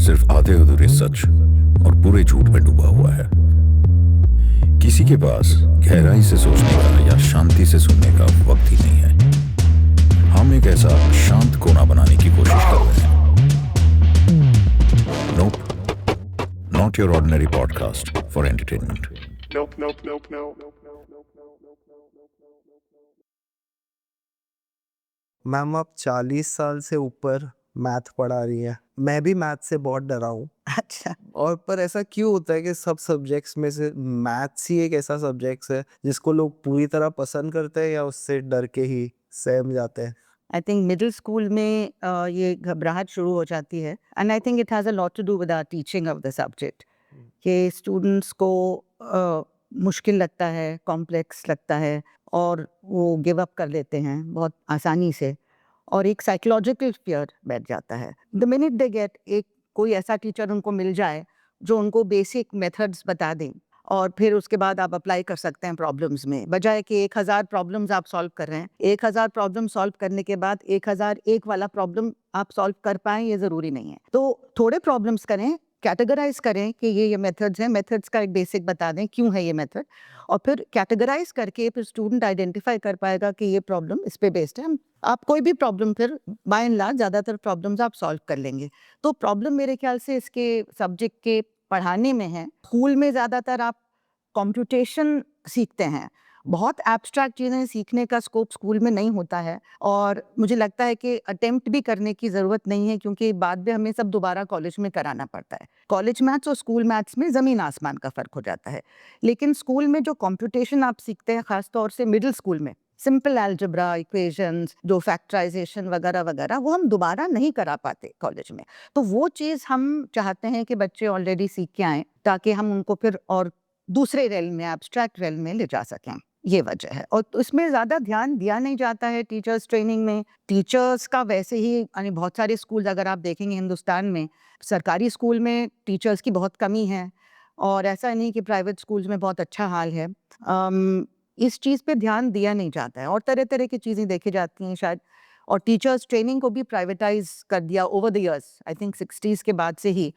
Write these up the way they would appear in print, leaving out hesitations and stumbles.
सिर्फ आधे अधूरे सच और पूरे झूठ में डूबा हुआ है। किसी के पास गहराई से सोचने का या शांति से सुनने का वक्त ही नहीं है। हम एक ऐसा शांत कोना बनाने की कोशिश कर रहे हैं। Nope, not your ordinary podcast for entertainment. Ma'am आप 40 साल से ऊपर मैथ पढ़ा रही हैं। मैं भी मैथ से बहुत डरा हूँ। अच्छा, और पर ऐसा क्यों होता है कि सब सब्जेक्ट्स में से मैथ्स ही एक ऐसा सब्जेक्ट है जिसको लोग पूरी तरह पसंद करते हैं या उससे डर के ही सहम जाते हैं? आई थिंक मिडिल स्कूल में ये घबराहट शुरू हो जाती है and I think it has a lot to do with our teaching of the subject कि स्टूडेंट्स को मुश्किल लगता है, कॉम्प्लेक्स लगता है और वो गिव अप कर लेते हैं बहुत आसानी से और एक साइकोलॉजिकल फियर बैठ जाता है। द मिनट दे गेट एक कोई ऐसा टीचर उनको मिल जाए जो उनको बेसिक मेथड्स बता दें और फिर उसके बाद आप अप्लाई कर सकते हैं प्रॉब्लम्स में, बजाय कि 1000 प्रॉब्लम्स आप सॉल्व कर रहे हैं। 1000 प्रॉब्लम सॉल्व करने के बाद 1001 वाला प्रॉब्लम आप सॉल्व कर पाएँ ये ज़रूरी नहीं है। तो थोड़े प्रॉब्लम्स करें, कैटेगराइज करें कि ये मेथड्स हैं, मेथड्स का एक बेसिक बता दें क्यों है ये मेथड और फिर कैटेगराइज करके फिर स्टूडेंट आइडेंटिफाई कर पाएगा कि ये प्रॉब्लम इस पे बेस्ड है। आप कोई भी प्रॉब्लम फिर बाय एंड लार्ज ज़्यादातर प्रॉब्लम्स आप सॉल्व कर लेंगे। तो प्रॉब्लम मेरे ख्याल से इसके सब्जेक्ट के पढ़ाने में है। स्कूल में ज़्यादातर आप कंप्यूटेशन सीखते हैं। बहुत एब्स्ट्रैक्ट चीज़ें सीखने का स्कोप स्कूल में नहीं होता है और मुझे लगता है कि अटेम्प्ट भी करने की ज़रूरत नहीं है क्योंकि बाद में हमें सब दोबारा कॉलेज में कराना पड़ता है। कॉलेज मैथ्स और स्कूल मैथ्स में ज़मीन आसमान का फ़र्क हो जाता है। लेकिन स्कूल में जो कंप्यूटेशन आप सीखते हैं, ख़ास तौर से मिडिल स्कूल में, सिंपल अलजेब्रा, इक्वेशंस, जो फैक्टराइजेशन वगैरह-वगैरह, वो हम दोबारा नहीं करा पाते कॉलेज में। तो वो चीज़ हम चाहते हैं कि बच्चे ऑलरेडी सीख के आएँ ताकि हम उनको फिर और दूसरे रेल्म में, एब्स्ट्रैक्ट रेल्म में ले जा सकें। ये वजह है और इसमें ज़्यादा ध्यान दिया नहीं जाता है टीचर्स ट्रेनिंग में। टीचर्स का वैसे ही यानी बहुत सारे स्कूल अगर आप देखेंगे हिंदुस्तान में, सरकारी स्कूल में टीचर्स की बहुत कमी है और ऐसा नहीं कि प्राइवेट स्कूल्स में बहुत अच्छा हाल है। इस चीज़ पे ध्यान दिया नहीं जाता है और तरह-तरह की चीज़ें देखी जाती हैं शायद और टीचर्स ट्रेनिंग को भी प्राइवेटाइज़ कर दिया over the years, I think 60s के बाद से ही।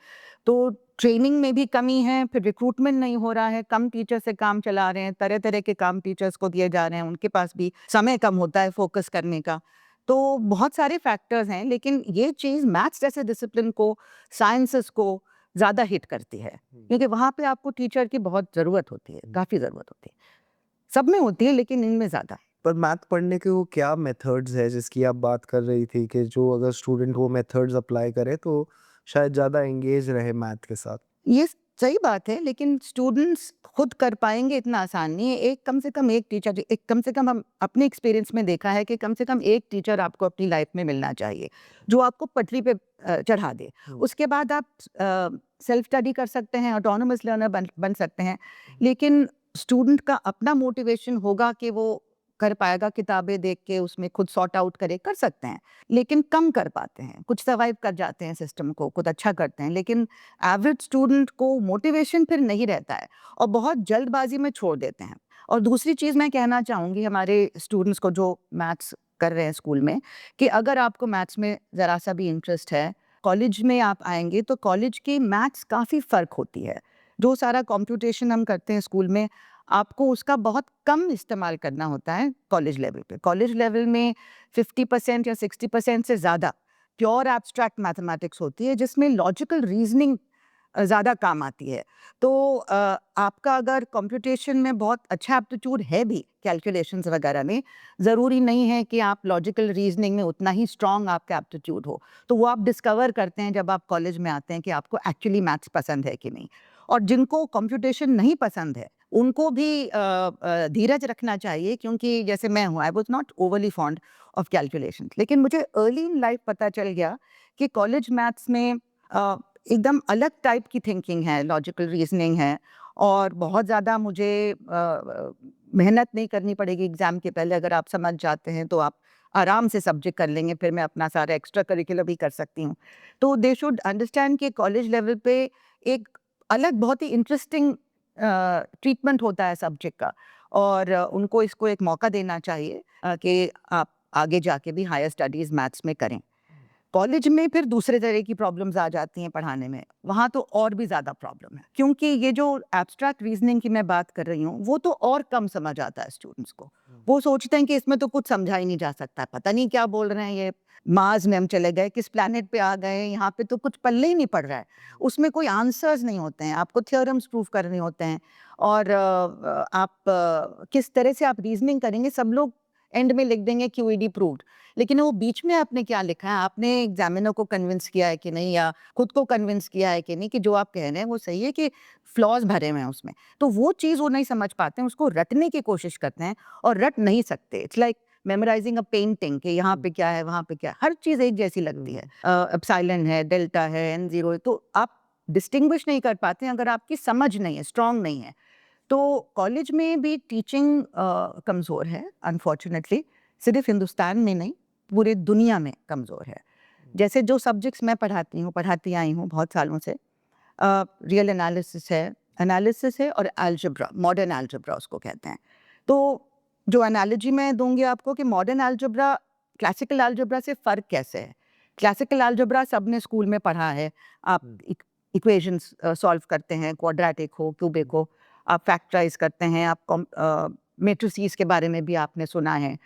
तो ट्रेनिंग में भी कमी है, फिर रिक्रूटमेंट नहीं हो रहा है, कम टीचर से काम चला रहे हैं, तरह-तरह के काम टीचर्स को दिए जा रहे हैं, उनके पास भी समय कम होता है फ़ोकस करने का। तो बहुत सारे फैक्टर्स हैं, लेकिन ये चीज़ मैथ्स जैसे डिसिप्लिन को, साइंसेस को ज़्यादा हिट करती है, क्योंकि वहाँ पे आपको टीचर की बहुत ज़रूरत होती है, काफ़ी ज़रूरत होती है। सब में होती है लेकिन इनमें ज़्यादा। पर मैथ पढ़ने के वो क्या मेथड्स है जिसकी आप बात कर रही थी कि जो अगर स्टूडेंट वो मेथड्स अप्लाई करे तो शायद ज़्यादा एंगेज रहे मैथ के साथ? ये सही बात है, लेकिन स्टूडेंट्स खुद कर पाएँगे इतना आसान नहीं है। एक कम से कम एक टीचर एक कम से कम हम अपने एक्सपीरियंस में देखा है कि कम से कम एक टीचर आपको अपनी लाइफ में मिलना चाहिए, जो आपको पटरी पे चढ़ा दे। उसके बाद आप सेल्फ स्टडी कर सकते हैं, ऑटोनोमस लर्नर बन सकते हैं, लेकिन स्टूडेंट का अपना मोटिवेशन होगा कि वो कर पाएगा, किताबें देख के उसमें खुद सॉर्ट आउट करे, कर सकते हैं, लेकिन कम कर पाते हैं। कुछ सर्वाइव कर जाते हैं सिस्टम को, खुद अच्छा करते हैं, लेकिन एवरेज स्टूडेंट को मोटिवेशन फिर नहीं रहता है और बहुत जल्दबाजी में छोड़ देते हैं। और दूसरी चीज़ मैं कहना चाहूँगी हमारे स्टूडेंट्स को जो मैथ्स कर रहे हैं स्कूल में, कि अगर आपको मैथ्स में ज़रा सा भी इंटरेस्ट है, कॉलेज में आप आएँगे तो कॉलेज की मैथ्स काफ़ी फ़र्क होती है। जो सारा कंप्यूटेशन हम करते हैं स्कूल में, आपको उसका बहुत कम इस्तेमाल करना होता है कॉलेज लेवल पे। कॉलेज लेवल में 50% या 60% से ज़्यादा प्योर एब्स्ट्रैक्ट मैथमेटिक्स होती है, जिसमें लॉजिकल रीजनिंग ज़्यादा काम आती है। तो आपका अगर कंप्यूटेशन में बहुत अच्छा एप्टीट्यूड है भी कैलकुलेशंस वगैरह में, ज़रूरी नहीं है कि आप लॉजिकल रीजनिंग में उतना ही स्ट्रॉन्ग आपका एप्टीट्यूड हो। तो वो आप डिस्कवर करते हैं जब आप कॉलेज में आते हैं कि आपको एक्चुअली मैथ्स पसंद है कि नहीं। और जिनको कंप्यूटेशन नहीं पसंद है, उनको भी धीरज रखना चाहिए, क्योंकि जैसे मैं हूँ, I was not overly fond of calculations, लेकिन मुझे अर्ली इन लाइफ पता चल गया कि कॉलेज मैथ्स में एकदम अलग टाइप की थिंकिंग है, लॉजिकल रीजनिंग है और बहुत ज़्यादा मुझे मेहनत नहीं करनी पड़ेगी एग्ज़ाम के पहले। अगर आप समझ जाते हैं तो आप आराम से सब्जेक्ट कर लेंगे, फिर मैं अपना सारा एक्स्ट्रा करिकुलर भी कर सकती हूँ। तो दे शुड अंडरस्टैंड कि कॉलेज लेवल पे एक अलग बहुत ही इंटरेस्टिंग ट्रीटमेंट होता है सब्जेक्ट का और उनको इसको एक मौका देना चाहिए कि आप आगे जाके भी हायर स्टडीज़ मैथ्स में करें। कॉलेज में फिर दूसरे तरह की प्रॉब्लम्स आ जाती हैं पढ़ाने में, वहाँ तो और भी ज़्यादा प्रॉब्लम है, क्योंकि ये जो एब्स्ट्रैक्ट रीजनिंग की मैं बात कर रही हूँ वो तो और कम समझ आता है स्टूडेंट्स को। वो सोचते हैं कि इसमें तो कुछ समझा ही नहीं जा सकता, पता नहीं क्या बोल रहे हैं ये, मार्स में हम चले गए, किस प्लैनेट पे आ गए, यहाँ पे तो कुछ पल्ले ही नहीं पड़ रहा है, उसमें कोई आंसर्स नहीं होते हैं, आपको थ्योरम्स प्रूव करने होते हैं, और आप किस तरह से आप रीजनिंग करेंगे, सब लोग एंड में लिख देंगे QED प्रूव्ड, लेकिन वो बीच में आपने क्या लिखा है, आपने एग्जामिनर को कन्विंस किया है कि नहीं, या खुद को कन्विंस किया है कि नहीं कि जो आप कह रहे हैं वो सही है, कि फ्लॉज भरे हुए हैं उसमें, तो वो चीज़ वो नहीं समझ पाते हैं, उसको रटने की कोशिश करते हैं और रट नहीं सकते। It's like memorising a painting कि यहाँ पे क्या है, वहाँ पे क्या है, हर चीज़ एक जैसी लगती है, एप्सिलॉन है, डेल्टा है, N0 है, तो आप डिस्टिंग्विश नहीं कर पाते हैं अगर आपकी समझ नहीं है, स्ट्रांग नहीं है। तो कॉलेज में भी टीचिंग कमज़ोर है अनफॉर्चुनेटली, सिर्फ हिंदुस्तान में नहीं, पूरे दुनिया में कमज़ोर है। जैसे जो सब्जेक्ट्स मैं पढ़ाती आई हूँ बहुत सालों से, रियल एनालिसिस है और अलजेब्रा, मॉडर्न अलजेब्रा उसको कहते हैं। तो जो एनालॉजी मैं दूंगी आपको कि मॉडर्न अलजेब्रा क्लासिकल अलजेब्रा से फ़र्क कैसे है। क्लासिकल अलजेब्रा सबने स्कूल में पढ़ा है, आप इक्वेशंस सॉल्व करते हैं, क्वाड्रेटिक हो, क्यूबिक हो, आप फैक्टराइज करते हैं, आप मेट्रिसेस के बारे में भी आपने सुना है।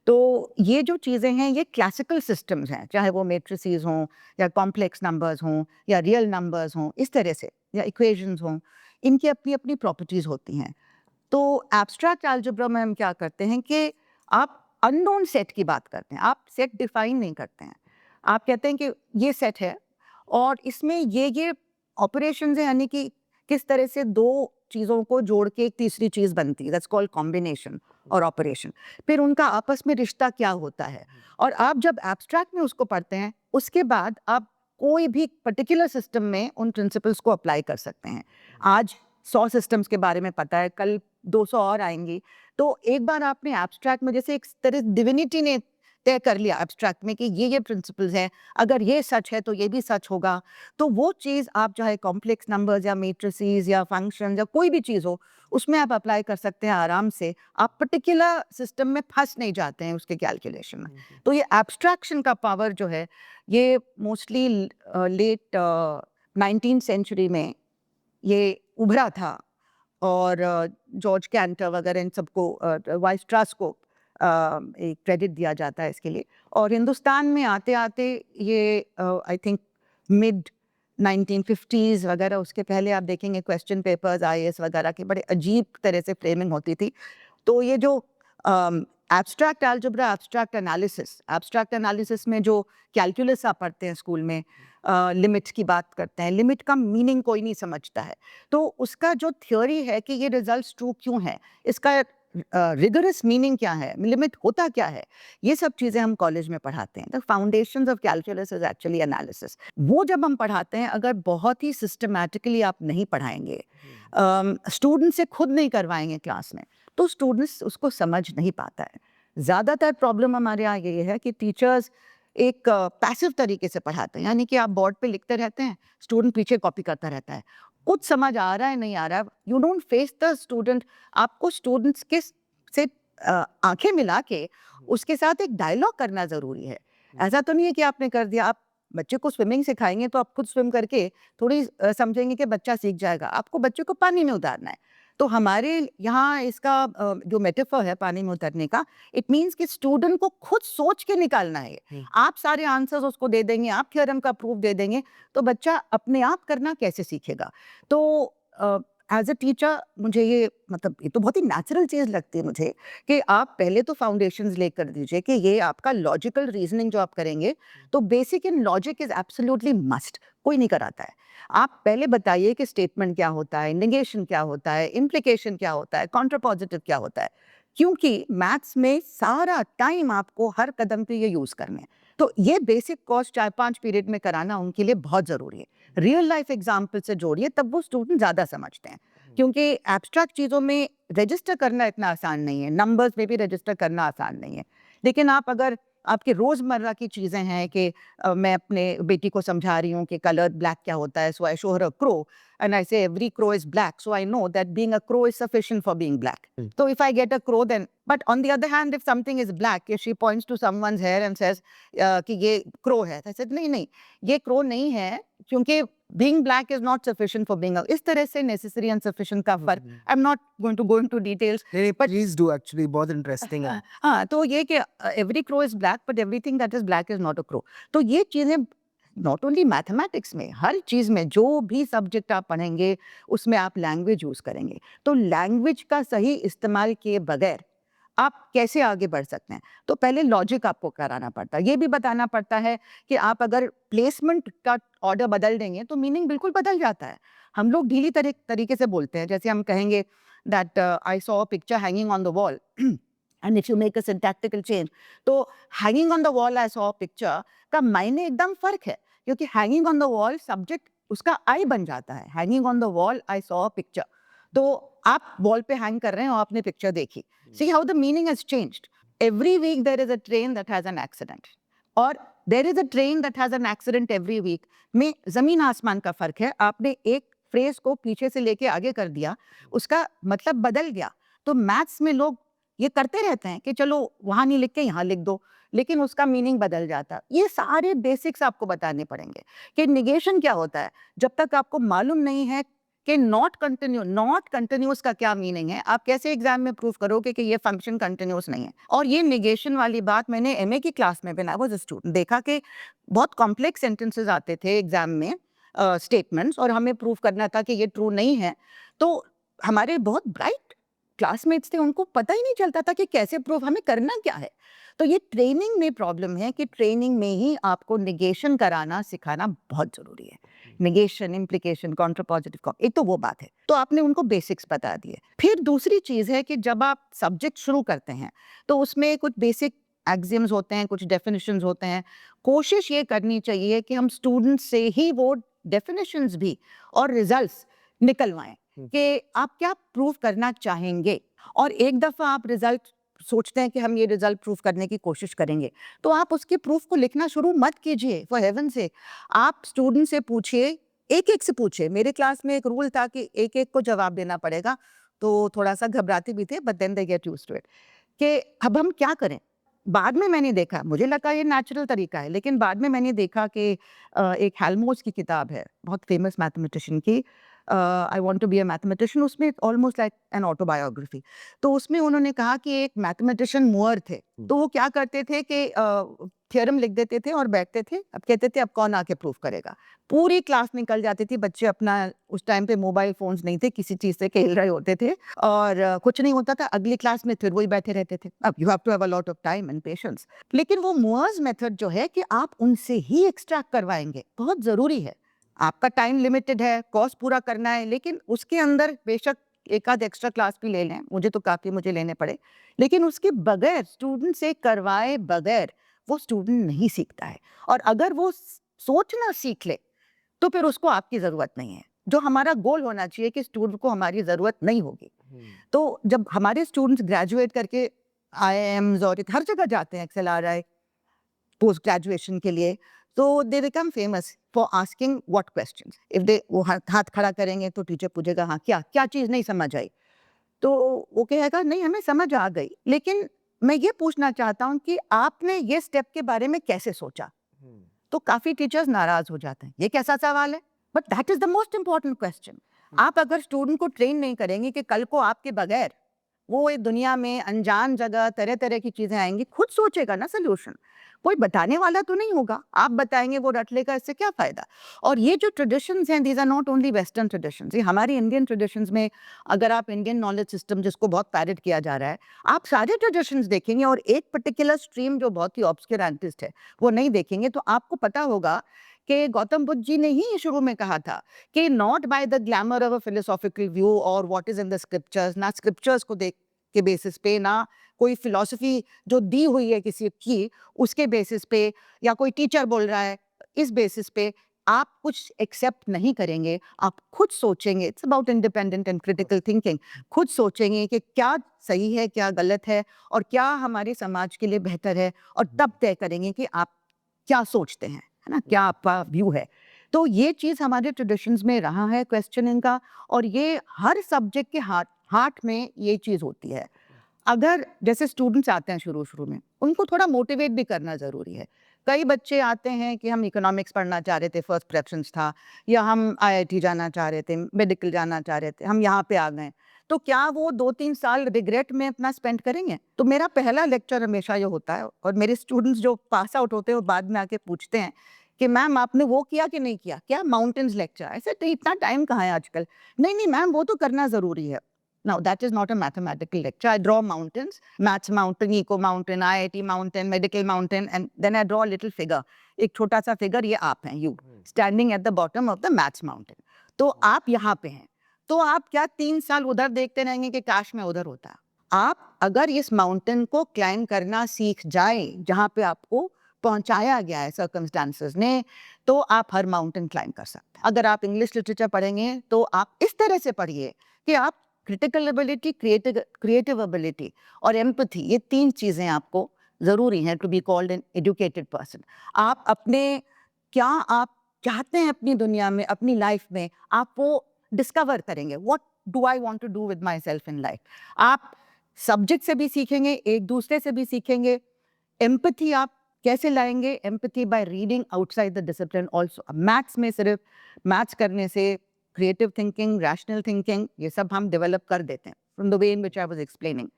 तो ये जो चीज़ें हैं ये क्लासिकल सिस्टम्स हैं, चाहे वो मेट्रिसेस हों या कॉम्प्लेक्स नंबर्स हों या रियल नंबर्स हों, इस तरह से, या इक्वेशंस हों, इनकी अपनी अपनी प्रॉपर्टीज़ होती हैं। तो एब्स्ट्रैक्ट अलजेब्रा में हम क्या करते हैं कि आप अननोन सेट की बात करते हैं, आप सेट डिफाइन नहीं करते हैं, आप कहते हैं कि ये सेट है और इसमें ये ऑपरेशंस हैं, यानी कि किस तरह से दो चीज़ों को जोड़ के एक तीसरी चीज़ बनती है, दैट्स कॉल्ड कॉम्बिनेशन और ऑपरेशन। फिर उनका आपस में रिश्ता क्या होता है, और आप जब एब्स्ट्रैक्ट में उसको पढ़ते हैं उसके बाद आप कोई भी पर्टिकुलर सिस्टम में उन प्रिंसिपल्स को अप्लाई कर सकते हैं। आज 100 सिस्टम्स के बारे में पता है, कल 200 और आएंगी, तो एक बार आपने एब्स्ट्रैक्ट में, जैसे एक तरह डिविनिटी ने तय कर लिया एब्स्ट्रैक्ट में कि ये प्रिंसिपल्स हैं, अगर ये सच है तो ये भी सच होगा, तो वो चीज़ आप चाहे कॉम्प्लेक्स नंबर्स या मैट्रिसेस या फंक्शन या कोई भी चीज़ हो, उसमें आप अप्लाई कर सकते हैं आराम से, आप पर्टिकुलर सिस्टम में फंस नहीं जाते हैं उसके कैलकुलेशन में। तो ये एब्स्ट्रैक्शन का पावर जो है ये मोस्टली लेट 19th सेंचुरी में ये उभरा था, और जॉर्ज कैंटर वगैरह इन सबको, वाइस्ट्रास को एक क्रेडिट दिया जाता है इसके लिए। और हिंदुस्तान में आते आते ये आई थिंक मिड 1950s वगैरह, उसके पहले आप देखेंगे क्वेश्चन पेपर्स IAS वगैरह की बड़े अजीब तरह से फ्रेमिंग होती थी। तो ये जो एब्स्ट्रैक्ट अलजेब्रा, एब्स्ट्रैक्ट एनालिसिस में जो कैलकुलस आप पढ़ते हैं स्कूल में, लिमिट की बात करते हैं, लिमिट का मीनिंग कोई नहीं समझता है, तो उसका जो थ्योरी है कि ये रिजल्ट्स ट्रू क्यों है, इसका रिगरस मीनिंग क्या है, लिमिट होता क्या है, ये सब चीज़ें हम कॉलेज में पढ़ाते हैं। The foundations of calculus is actually analysis. वो जब हम पढ़ाते हैं, अगर बहुत ही सिस्टमैटिकली आप नहीं पढ़ाएंगे, स्टूडेंट से खुद नहीं करवाएंगे क्लास में, तो स्टूडेंट्स उसको समझ नहीं पाता है। ज़्यादातर प्रॉब्लम हमारे यहाँ ये है कि टीचर्स एक पैसिव तरीके से पढ़ाते हैं, यानी कि आप बोर्ड पे लिखते रहते हैं, स्टूडेंट पीछे कॉपी करता रहता है, कुछ समझ आ रहा है नहीं आ रहा है, you don't face the student. आपको स्टूडेंट्स के से आंखें मिला के उसके साथ एक डायलॉग करना ज़रूरी है। ऐसा तो नहीं है कि आपने कर दिया, आप बच्चे को स्विमिंग सिखाएंगे तो आप खुद स्विम करके थोड़ी समझेंगे कि बच्चा सीख जाएगा, आपको बच्चे को पानी में उतारना है। तो हमारे यहाँ इसका जो मेटाफर है पानी में उतरने का, इट मीन्स कि स्टूडेंट को खुद सोच के निकालना है। आप सारे आंसर्स उसको दे देंगे, आप थ्योरम का प्रूफ दे देंगे, तो बच्चा अपने आप करना कैसे सीखेगा। तो एज अ टीचर मुझे ये, मतलब ये तो बहुत ही नेचुरल चीज़ लगती है मुझे कि आप पहले तो फाउंडेशंस ले कर दीजिए कि ये आपका लॉजिकल रीजनिंग जो आप करेंगे, तो basic in logic is absolutely must, कोई नहीं कराता है। आप पहले बताइए कि स्टेटमेंट क्या होता है, नेगेशन क्या होता है, इम्प्लीकेशन क्या होता है, कॉन्ट्रापॉजिटिव क्या होता है, क्योंकि मैथ्स में सारा टाइम आपको हर कदम पे ये यूज़ करने हैं। तो ये बेसिक कोर्स 4-5 पीरियड में कराना उनके लिए बहुत ज़रूरी है। रियल लाइफ एग्जाम्पल से जोड़िए, तब वो स्टूडेंट ज़्यादा समझते हैं, क्योंकि एब्स्ट्रैक्ट चीज़ों में रजिस्टर करना इतना आसान नहीं है, नंबर्स में भी रजिस्टर करना आसान नहीं है। लेकिन आप अगर आपके रोज़मर्रा की चीज़ें हैं कि मैं अपने बेटी को समझा रही हूँ कि कलर ब्लैक क्या होता है, so I show her a crow and I say every crow is black, so I know that being a crow is sufficient for being black. Hmm. So if I get a crow, then, but on the other hand, if something is black, if she points to someone's hair and says कि ये crow है, I said नहीं, ये crow नहीं है, क्योंकि being black is not sufficient for being a, इस तरह से necessary and sufficient का फर्क, I'm not going to go into details. But please do, actually बहुत interesting है. हाँ, तो ये कि every crow is black, but everything that is black is not a crow. तो ये चीजें नॉट ओनली मैथमेटिक्स में, हर चीज में जो भी सब्जेक्ट आप पढ़ेंगे उसमें आप लैंग्वेज यूज करेंगे. तो लैंग्वेज का सही इस्तेमाल किए बगैर आप कैसे आगे बढ़ सकते हैं? तो पहले लॉजिक आपको कराना पड़ता है. ये भी बताना पड़ता है कि आप अगर प्लेसमेंट का ऑर्डर बदल देंगे तो मीनिंग बिल्कुल बदल जाता है. हम लोग ढीली तरीके से बोलते हैं. जैसे हम कहेंगे that I saw a picture hanging on the wall and if you make a syntactical change, तो hanging on the wall I saw a picture का मायने एकदम फर्क है, क्योंकि hanging on the wall subject उसका I बन जाता है. hanging on the wall I saw a picture, तो आप वॉल पे हैंग कर रहे हैं और आपने पिक्चर देखी. See how the meaning has changed. Every week there is a train that has an accident, और there is a train that has an accident every week. में जमीन आसमान का फर्क है. आपने एक फ्रेज को पीछे से लेके आगे कर दिया, उसका मतलब बदल गया. तो मैथ्स में लोग ये करते रहते हैं कि चलो वहां नहीं लिख के यहाँ लिख दो, लेकिन उसका मीनिंग बदल जाता. ये सारे बेसिक्स आपको बताने पड़ेंगे कि निगेशन क्या होता है. जब तक आपको मालूम नहीं है कि नॉट कंटिन्यूस का क्या मीनिंग है, आप कैसे एग्जाम में प्रूव करोगे कि ये फंक्शन कंटिन्यूस नहीं है. और ये निगेशन वाली बात मैंने एमए की क्लास में भी, आई वाज अ स्टूडेंट, देखा कि बहुत कॉम्प्लेक्स सेंटेंसेस आते थे एग्जाम में, स्टेटमेंट्स, और हमें प्रूव करना था कि ये ट्रू नहीं है. तो हमारे बहुत ब्राइट क्लासमेट्स थे, उनको पता ही नहीं चलता था कि कैसे प्रूफ, हमें करना क्या है. तो ये ट्रेनिंग में प्रॉब्लम है कि ट्रेनिंग में ही आपको निगेशन कराना सिखाना बहुत जरूरी है. निगेशन, इम्प्लीकेशन, कॉन्ट्रापॉजिटिव, एक तो वो बात है. तो आपने उनको बेसिक्स बता दिए. फिर दूसरी चीज है कि जब आप सब्जेक्ट शुरू करते हैं तो उसमें कुछ बेसिक एक्सियम्स होते हैं, कुछ डेफिनेशंस होते हैं. कोशिश ये करनी चाहिए कि हम स्टूडेंट्स से ही वो डेफिनेशंस भी और रिजल्ट्स निकलवाएं कि आप क्या प्रूव करना चाहेंगे. और एक दफा आप रिजल्ट सोचते हैं कि हम ये रिजल्ट प्रूव करने की कोशिश करेंगे, तो आप उसके प्रूफ को लिखना शुरू मत कीजिए. फॉर हेवन से आप स्टूडेंट से पूछिए, एक से पूछिए. मेरे क्लास में एक रूल था कि एक को जवाब देना पड़ेगा, तो थोड़ा सा घबराते भी थे, but then they get used to it कि अब हम क्या करें. बाद में मैंने देखा, मुझे लगा ये नेचुरल तरीका है, लेकिन बाद में मैंने देखा कि एक हेल्महोल्ट्ज की किताब है, बहुत फेमस मैथमेटिशियन की, I want to be a mathematician. उसमें ऑलमोस्ट लाइक एन ऑटोबायोग्राफी. तो उसमें उन्होंने कहा कि एक मैथमेटिशियन मूअर थे, तो वो क्या करते थे कि थ्योरम लिख देते थे और बैठते थे. अब कहते थे अब कौन आके प्रूफ करेगा. पूरी क्लास निकल जाती थी, बच्चे अपना, उस टाइम पे मोबाइल फोन्स नहीं थे, किसी चीज से खेल रहे होते थे और कुछ नहीं होता था. अगली क्लास में फिर वही बैठे रहते थे. अब you have to have a lot of time and patience. लेकिन वो मूअर्स मेथड जो है कि आप उनसे ही एक्सट्रैक्ट करवाएंगे, बहुत जरूरी है. आपका टाइम लिमिटेड है, कोर्स पूरा करना है, लेकिन उसके अंदर बेशक एक आध एक्स्ट्रा क्लास भी ले लें. मुझे लेने पड़े, लेकिन उसके बगैर, स्टूडेंट से करवाए बगैर वो स्टूडेंट नहीं सीखता है. और अगर वो सोचना सीख ले तो फिर उसको आपकी जरूरत नहीं है. जो हमारा गोल होना चाहिए कि स्टूडेंट को हमारी जरूरत नहीं होगी. तो जब हमारे स्टूडेंट्स ग्रेजुएट करके IIMs और हर जगह जाते हैं, XLRI पोस्ट ग्रेजुएशन के लिए, तो they become famous for asking what questions. If they वो हाथ खड़ा करेंगे तो टीचर पूछेगा हाँ क्या चीज नहीं समझ आई, तो वो कहेगा नहीं हमें समझ आ गई, लेकिन मैं ये पूछना चाहता हूँ कि आपने ये स्टेप के बारे में कैसे सोचा. तो काफी टीचर्स नाराज हो जाते हैं, ये कैसा सवाल है. But that is the most important question. आप अगर स्टूडेंट को ट्रेन नहीं करेंगे कि कल को आपके बगैर वो इस दुनिया में अनजान जगह तरह तरह की चीजें आएंगी, खुद सोचेगा ना सोल्यूशन. कोई बताने वाला तो नहीं होगा, आप बताएंगे वो रट लेगा, इससे क्या फायदा. और ये जो ट्रेडिशंस हैं, these are not only western traditions. ये हमारी इंडियन ट्रेडिशंस में, अगर आप इंडियन नॉलेज सिस्टम जिसको बहुत पैरेट किया जा रहा है, आप सारे ट्रेडिशंस देखेंगे और एक पर्टिकुलर स्ट्रीम जो बहुत ही ऑब्स्क्यूरेंटिस्ट है वो नहीं देखेंगे, तो आपको पता होगा कि गौतम बुद्ध जी ने ही शुरू में कहा था कि not by the glamour of a philosophical view और what is in the scriptures, ना स्क्रिप्चर्स को देख के बेसिस पे, ना कोई फिलॉसफी जो दी हुई है किसी की उसके बेसिस पे, या कोई टीचर बोल रहा है इस बेसिस पे आप कुछ एक्सेप्ट नहीं करेंगे. आप खुद सोचेंगे. It's about independent and critical thinking. खुद सोचेंगे कि क्या सही है, क्या गलत है, और क्या हमारे समाज के लिए बेहतर है, और तब तय करेंगे कि आप क्या सोचते हैं, है ना, क्या आपका व्यू है. तो ये चीज़ हमारे ट्रेडिशंस में रहा है क्वेश्चनिंग का, और ये हर सब्जेक्ट के हार्ट में ये चीज़ होती है। अगर जैसे स्टूडेंट्स आते हैं शुरू में, उनको थोड़ा मोटिवेट भी करना ज़रूरी है। कई बच्चे आते हैं कि हम इकोनॉमिक्स पढ़ना चाह रहे थे, फर्स्ट प्रेफरेंस था, या हम आईआईटी जाना चाह रहे थे, मेडिकल जाना चाह रहे थे, हम यहाँ पे आ गए। तो क्या वो 2-3 साल रिग्रेट में अपना स्पेंड करेंगे? तो मेरा पहला लेक्चर हमेशा ये होता है, और मेरे स्टूडेंट्स जो पास आउट होते हैं वो बाद में आके पूछते हैं कि मैम आपने वो किया कि नहीं किया? क्या माउंटेन्स लेक्चर? ऐसे तो इतना टाइम कहाँ है आजकल? नहीं मैम वो तो करना ज़रूरी है। Now, that is not a mathematical lecture. I draw mountains, maths mountain, eco mountain, IIT mountain, medical mountain, and then I draw a little figure. एक छोटा सा फिगर, ये आप हैं, you, standing at the bottom of the maths mountain. तो आप यहाँ पे हैं, तो आप क्या 3 साल उधर देखते रहेंगे कि काश मैं उधर होता? आप अगर इस माउंटेन को क्लाइम करना सीख जाए, जहाँ पे आपको पहुंचाया गया है सर्कमस्टांसेस ने, तो आप हर माउंटेन क्लाइम कर सकते हैं। अगर आप इंग्लिश लिटरेचर पढ़ेंगे तो आप इस तरह से पढ़िए कि आप क्रिटिकल एबिलिटी, क्रिएटिव एबिलिटी और एम्पैथी, ये 3 चीज़ें आपको ज़रूरी हैं to be called an educated person. आप अपने क्या आप चाहते हैं अपनी दुनिया में, अपनी लाइफ में, आप वो डिस्कवर करेंगे। What do I want to do with myself in life. आप सब्जेक्ट से भी सीखेंगे, एक दूसरे से भी सीखेंगे। एम्पैथी आप कैसे लाएंगे? Empathy by reading outside the discipline also. Maths में सिर्फ मैथ्स करने से क्रिएटिव थिंकिंग, रैशनल थिंकिंग, ये सब हम डेवलप कर देते हैं from the way in which I was explaining.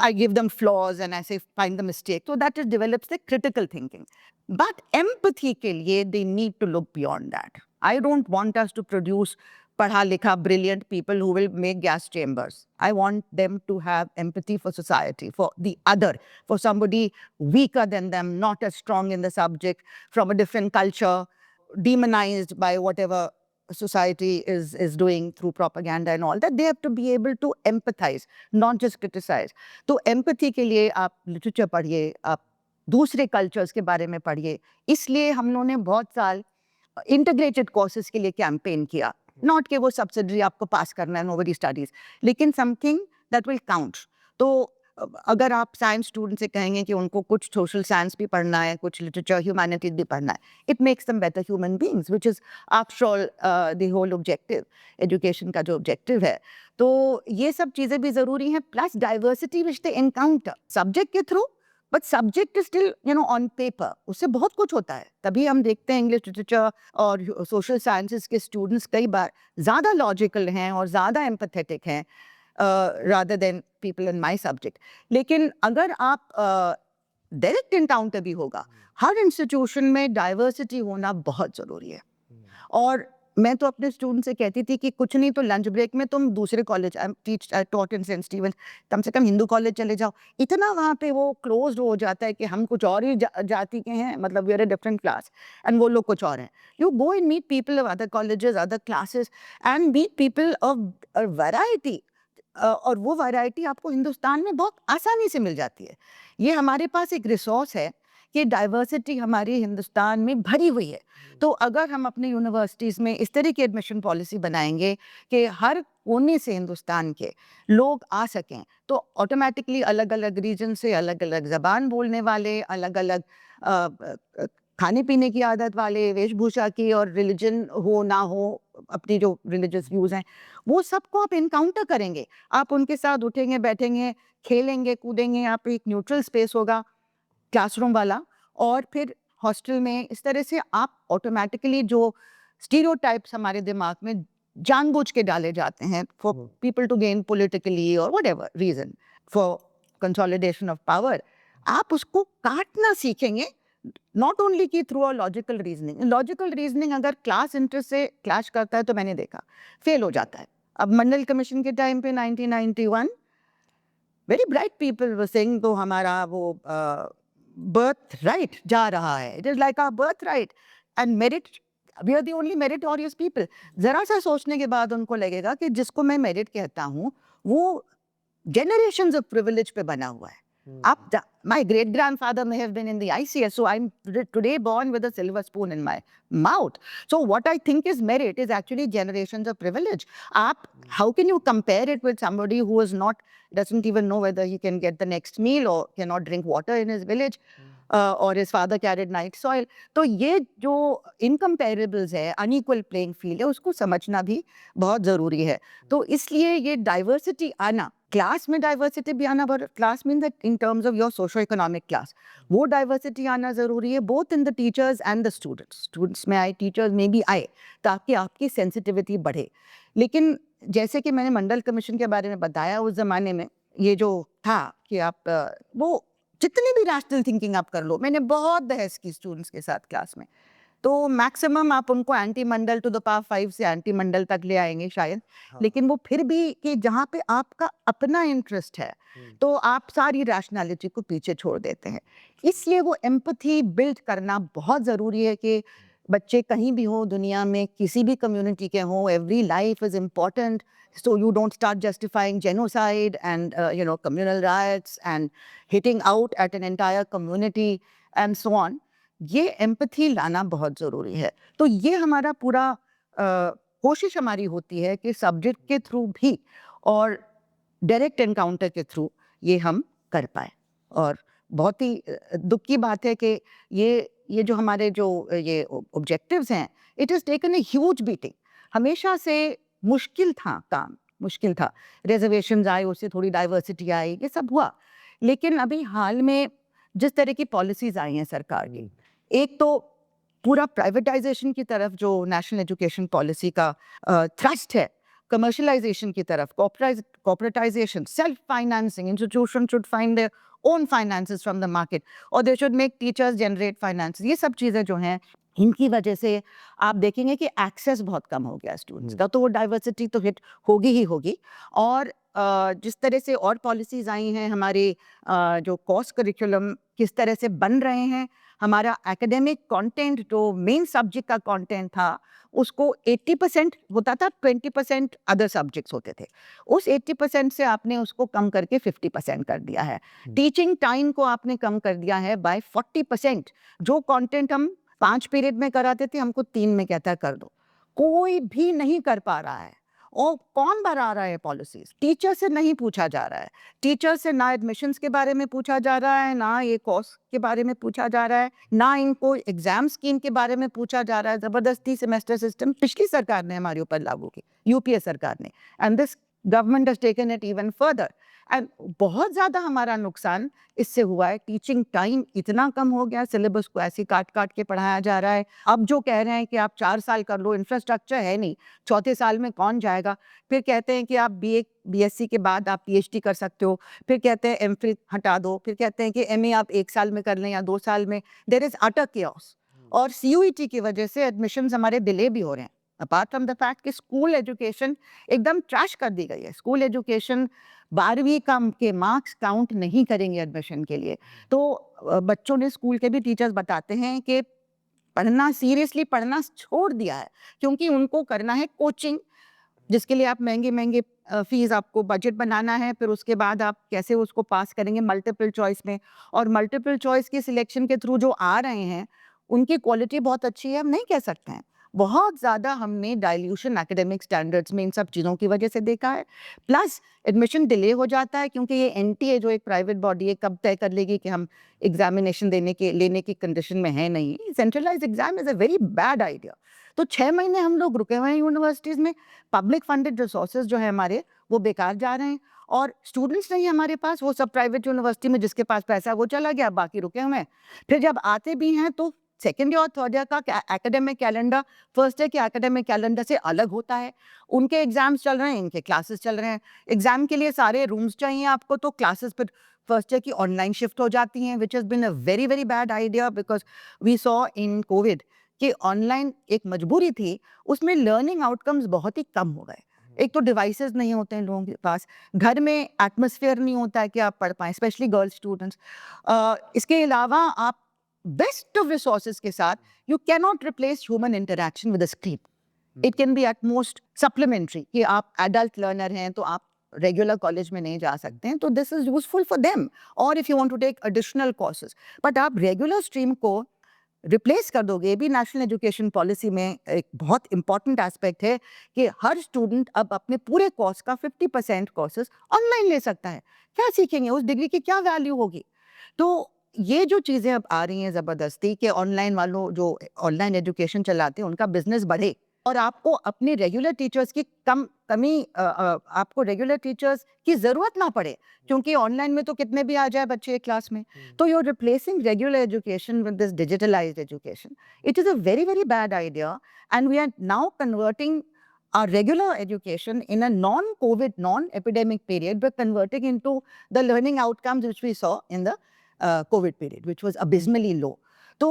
I give them flaws and I say find the mistake. So that is develops the critical thinking. But empathy के लिए they need to look beyond that. I don't want us to produce पढ़ा लिखा brilliant people who will make gas chambers. I want them to have empathy for society, for the other, for somebody weaker than them, not as strong in the subject, from a different culture, demonized by whatever society is doing through propaganda and all that. They have to be able to empathize, not just criticize. तो empathy के लिए आप literature पढ़िए, आप दूसरे cultures के बारे में पढ़िए। इसलिए हम लोगों ने बहुत साल integrated courses के लिए campaign किया। Not कि वो subsidiary आपको पास करना है, nobody studies, लेकिन something that will count. तो अगर आप साइंस स्टूडेंट से कहेंगे कि उनको कुछ सोशल साइंस भी पढ़ना है, कुछ लिटरेचर, ह्यूमैनिटीज भी पढ़ना है, it makes them better human beings, which is after all the whole objective, education का जो ऑब्जेक्टिव है। तो ये सब चीज़ें भी ज़रूरी हैं, प्लस डाइवर्सिटी विच दे एनकाउंटर सब्जेक्ट के through, but subject is still on paper, उससे बहुत कुछ होता है। तभी हम देखते हैं इंग्लिश लिटरेचर और सोशल साइंसेस के स्टूडेंट्स कई बार ज़्यादा लॉजिकल हैं और ज़्यादा एम्पैथेटिक हैं rather than people in my subject. लेकिन अगर आप डायरेक्ट एनकाउंटर भी होगा, हर इंस्टीट्यूशन में डाइवर्सिटी होना बहुत ज़रूरी है। और मैं तो अपने स्टूडेंट से कहती थी कि कुछ नहीं तो लंच ब्रेक में तुम दूसरे college, I taught in saint Stephen, कम से कम हिंदू कॉलेज चले जाओ। इतना वहाँ पे वो क्लोज हो जाता है कि हम कुछ और ही जाति के हैं, मतलब we are a different class and वो लोग कुछ और हैं। You go and meet people of other colleges, other classes and meet people of variety, और वो वैरायटी आपको हिंदुस्तान में बहुत आसानी से मिल जाती है। ये हमारे पास एक रिसोर्स है कि डाइवर्सिटी हमारी हिंदुस्तान में भरी हुई है। तो अगर हम अपने यूनिवर्सिटीज़ में इस तरह की एडमिशन पॉलिसी बनाएंगे कि हर कोने से हिंदुस्तान के लोग आ सकें, तो ऑटोमेटिकली अलग अलग रीजन से अलग अलग ज़बान बोलने वाले, अलग अलग खाने पीने की आदत वाले, वेशभूषा की और रिलीजन हो ना हो, अपनी जो रिलीजियस व्यूज़ हैं, वो सबको आप इनकाउंटर करेंगे। आप उनके साथ उठेंगे, बैठेंगे, खेलेंगे, कूदेंगे, आप एक न्यूट्रल स्पेस होगा क्लासरूम वाला, और फिर हॉस्टल में इस तरह से आप ऑटोमेटिकली जो स्टीरियोटाइप्स हमारे दिमाग में जानबूझ के डाले जाते हैं for people to gain politically और whatever reason, for consolidation of power, आप उसको काटना सीखेंगे। नॉट ओनली कि थ्रू अ लॉजिकल रीजनिंग अगर क्लास इंटरेस्ट से क्लैश करता है तो मैंने देखा फेल हो जाता है। अब मंडल कमीशन के टाइम पे 1991 very bright people were saying तो हमारा वो बर्थ राइट जा रहा है, it is like a birthright and merit, we are the only meritorious people. जरा सा सोचने के बाद उनको लगेगा कि जिसको मैं मेरिट कहता हूँ वो generations of privilege पे बना हुआ है। आप my great grandfather may have been in the ICS, so I'm today born with a silver spoon in my mouth. So what I think is merit is actually generations of privilege. How can you compare it with somebody who is not, doesn't even know whether he can get the next meal or cannot drink water in his village? और his father carried night soil. तो ये जो इनकम्पेरेबल्स है, unequal playing field है, उसको समझना भी बहुत ज़रूरी है। तो इसलिए ये डाइवर्सिटी आना, क्लास में डाइवर्सिटी भी आना, but class mean that in terms of your socio economic class, वो डाइवर्सिटी आना ज़रूरी है, both in the teachers and the students. Students में आए, टीचर्स में भी आए, ताकि आपकी सेंसिटिविटी बढ़े। लेकिन जैसे कि मैंने मंडल कमीशन के बारे में बताया, उस ज़माने में ये जो था कि आप वो जितनी भी रैशनल थिंकिंग आप कर लो, मैंने बहुत बहस की स्टूडेंट्स के साथ क्लास में, तो मैक्सिमम आप उनको anti Mandal to the power 5 से एंटी मंडल तक ले आएंगे शायद। हाँ। लेकिन वो फिर भी कि जहाँ पे आपका अपना इंटरेस्ट है, तो आप सारी रैशनैलिटी को पीछे छोड़ देते हैं। इसलिए वो एम्पैथी बिल्ड करना बहुत ज़रूरी है कि बच्चे कहीं भी हो दुनिया में, किसी भी कम्युनिटी के हों, every life is important, so you don't start justifying genocide and communal riots and hitting out at an entire community and so on. ये एम्पैथी लाना बहुत ज़रूरी है। तो ये हमारा पूरा कोशिश हमारी होती है कि सब्जेक्ट के थ्रू भी और डायरेक्ट एनकाउंटर के थ्रू ये हम कर पाए। और बहुत ही दुख की बात है कि ये जो हमारे जो ये ऑब्जेक्टिव्स हैं, it is taken a huge beating. हमेशा से मुश्किल था काम, मुश्किल था। रिजर्वेशंस आए, उससे थोड़ी डाइवर्सिटी आई, ये सब हुआ। लेकिन अभी हाल में जिस तरह की पॉलिसीज़ आई हैं सरकार की, एक तो पूरा प्राइवेटाइजेशन की तरफ जो नेशनल एजुकेशन पॉलिसी का थ्रस्ट है, कमर्शलाइजेशन की तरफ, corporatisation, self financing, institution should find their own finances from the market और they should make teachers generate finance. ये सब चीज़ें जो हैं, इनकी वजह से आप देखेंगे कि एक्सेस बहुत कम हो गया स्टूडेंट्स का, तो वो डाइवर्सिटी तो हिट होगी ही होगी। और जिस तरह से और पॉलिसीज़ आई हैं, हमारे जो कोर्स करिकुलम किस तरह से बन रहे हैं, हमारा एकेडमिक कंटेंट जो मेन सब्जेक्ट का कंटेंट था, उसको 80% होता था, 20% अदर सब्जेक्ट्स होते थे। उस 80% से आपने उसको कम करके 50% कर दिया है। टीचिंग टाइम को आपने कम कर दिया है बाय 40%। जो कंटेंट हम 5 पीरियड में कराते थे, हमको 3 में कहता है कर दो। कोई भी नहीं कर पा रहा है। और कौन बना रहा है पॉलिसीज? टीचर से नहीं पूछा जा रहा है। टीचर से ना एडमिशन्स के बारे में पूछा जा रहा है, ना ये कोर्स के बारे में पूछा जा रहा है, ना इनको एग्जाम स्कीम के बारे में पूछा जा रहा है। जबरदस्ती सेमेस्टर सिस्टम पिछली सरकार ने हमारे ऊपर लागू की, यूपीए सरकार ने, and this government has taken it even further. And बहुत ज़्यादा हमारा नुकसान इससे हुआ है। टीचिंग टाइम इतना कम हो गया, सिलेबस को ऐसे काट काट के पढ़ाया जा रहा है। अब जो कह रहे हैं कि आप 4 साल कर लो, इंफ्रास्ट्रक्चर है नहीं, चौथे साल में कौन जाएगा। फिर कहते हैं कि आप बीए बीएससी के बाद आप पीएचडी कर सकते हो, फिर कहते हैं एमफिल हटा दो, फिर कहते हैं कि एमए आप 1 साल में कर लें या 2 साल में। There is utter chaos. और सीयूईटी की वजह से एडमिशन्स हमारे डिले भी हो रहे हैं। अपार्ट फ्रॉम द फैक्ट कि स्कूल एजुकेशन एकदम ट्रैश कर दी गई है। स्कूल एजुकेशन 12वीं के मार्क्स काउंट नहीं करेंगे एडमिशन के लिए। तो बच्चों ने, स्कूल के भी टीचर्स बताते हैं कि पढ़ना, सीरियसली पढ़ना छोड़ दिया है, क्योंकि उनको करना है कोचिंग, जिसके लिए आप महंगे फीस, आपको बजट बनाना है, फिर उसके बाद आप कैसे उसको पास करेंगे मल्टीपल चॉइस में। और मल्टीपल चॉइस की सिलेक्शन के थ्रू जो आ रहे हैं, उनकी क्वालिटी बहुत अच्छी है, हम नहीं कह सकते हैं। बहुत ज़्यादा हमने डाइल्यूशन एकेडमिक स्टैंडर्ड्स में इन सब चीज़ों की वजह से देखा है। प्लस एडमिशन डिले हो जाता है, क्योंकि ये एनटीए जो एक प्राइवेट बॉडी है, कब तय कर लेगी कि हम एग्जामिनेशन लेने की कंडीशन में है नहीं। Centralise exam is a very bad idea. तो 6 महीने हम लोग रुके हुए हैं यूनिवर्सिटीज़ में। पब्लिक फंडेड रिसोर्सेज जो है हमारे, वो बेकार जा रहे हैं। और स्टूडेंट्स नहीं है हमारे पास, वो सब प्राइवेट यूनिवर्सिटी में, जिसके पास पैसा वो चला गया, बाकी रुके हुए हैं। फिर जब आते भी हैं तो सेकेंड ईयर और थर्ड ईयर का एकेडमिक कैलेंडर फर्स्ट ईयर के एकेडमिक कैलेंडर से अलग होता है। उनके एग्जाम्स चल रहे हैं, इनके क्लासेस चल रहे हैं। एग्जाम के लिए सारे रूम्स चाहिए आपको, तो क्लासेस फिर फर्स्ट ईयर की ऑनलाइन शिफ्ट हो जाती हैं, which has been a very very bad idea, because we saw in Covid कि ऑनलाइन एक मजबूरी थी, उसमें लर्निंग आउटकम्स बहुत ही कम हो गए। एक तो डिवाइसेस नहीं होते हैं लोगों के पास, घर में एटमॉस्फेयर नहीं होता है कि आप पढ़ पाएँ, स्पेशली गर्ल्स स्टूडेंट्स। इसके अलावा आप बेस्ट ऑफ रिसोर्सेज के साथ, you can not replace human interaction with a screen. It can be at most supplementary, कि आप एडल्ट लर्नर हैं तो आप रेगुलर कॉलेज में नहीं जा सकते हैं, तो this is useful for them, और if you want to take additional courses. But आप रेगुलर स्ट्रीम को रिप्लेस कर दोगे। भी नेशनल एजुकेशन पॉलिसी में एक बहुत इंपॉर्टेंट एस्पेक्ट है कि हर स्टूडेंट अब अपने पूरे कोर्स का 50% कोर्सेज ऑनलाइन ले सकता है। क्या सीखेंगे? उस डिग्री की क्या वैल्यू होगी? तो ये जो चीज़ें अब आ रही हैं ज़बरदस्ती कि ऑनलाइन वालों जो ऑनलाइन एजुकेशन चलाते हैं उनका बिजनेस बढ़े और आपको अपने रेगुलर टीचर्स की आपको रेगुलर टीचर्स की ज़रूरत ना पड़े, क्योंकि ऑनलाइन में तो कितने भी आ जाए बच्चे एक क्लास में। तो you are replacing regular education with this digitalised education. It is a very very bad idea and we are now converting our regular education in a non-COVID, non-epidemic period, we're converting into the learning outcomes which we saw in the COVID period, which was abysmally low. तो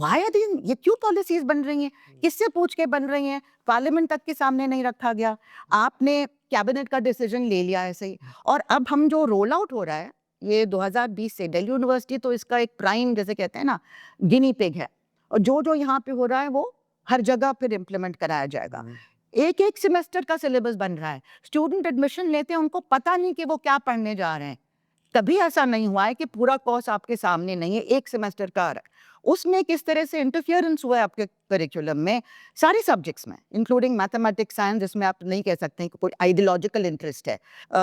why are these, ये क्यों policies बन रही हैं, किससे पूछ के बन रही हैं, पार्लियामेंट तक के सामने नहीं रखा गया, आपने कैबिनेट का डिसीजन ले लिया ऐसे ही, और अब हम जो रोल आउट हो रहा है ये 2020 से, दिल्ली यूनिवर्सिटी तो इसका एक प्राइम जैसे कहते हैं ना गिनी पिग है, और जो यहाँ पे हो रहा है वो हर जगह फिर इम्प्लीमेंट कराया जाएगा। एक एक सेमेस्टर का सिलेबस बन रहा है, स्टूडेंट एडमिशन लेते हैं उनको पता नहीं कि वो क्या पढ़ने जा रहे हैं। कभी ऐसा नहीं हुआ है कि पूरा कोर्स आपके सामने नहीं है, एक सेमेस्टर का आ रहा है, उसमें किस तरह से इंटरफियरेंस हुआ है आपके करिकुलम में सारे सब्जेक्ट्स में, इंक्लूडिंग मैथमेटिक्स, साइंस, जिसमें आप नहीं कह सकते हैं कि कोई आइडियोलॉजिकल इंटरेस्ट है।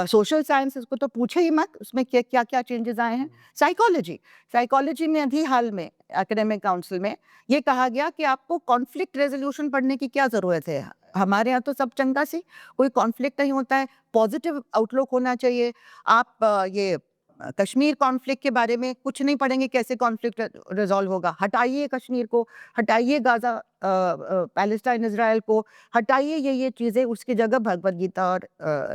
सोशल साइंसेस को तो पूछे ही मत, उसमें क्या क्या चेंजेस आए हैं। साइकोलॉजी में अभी हाल में एकेडमिक काउंसिल में ये कहा गया कि आपको कॉन्फ्लिक्ट रेजोल्यूशन पढ़ने की क्या ज़रूरत है। हमारे यहाँ तो सब चंगा सी, कोई कॉन्फ्लिक्ट नहीं होता है, पॉजिटिव आउटलुक होना चाहिए। आप ये कश्मीर कॉन्फ्लिक्ट के बारे में कुछ नहीं पढ़ेंगे, कैसे कॉन्फ्लिक्ट रिजॉल्व होगा, हटाइए कश्मीर को, हटाइए गाजा, पैलेस्टाइन इजराइल को हटाइए, ये चीज़ें, उसकी जगह भगवद गीता और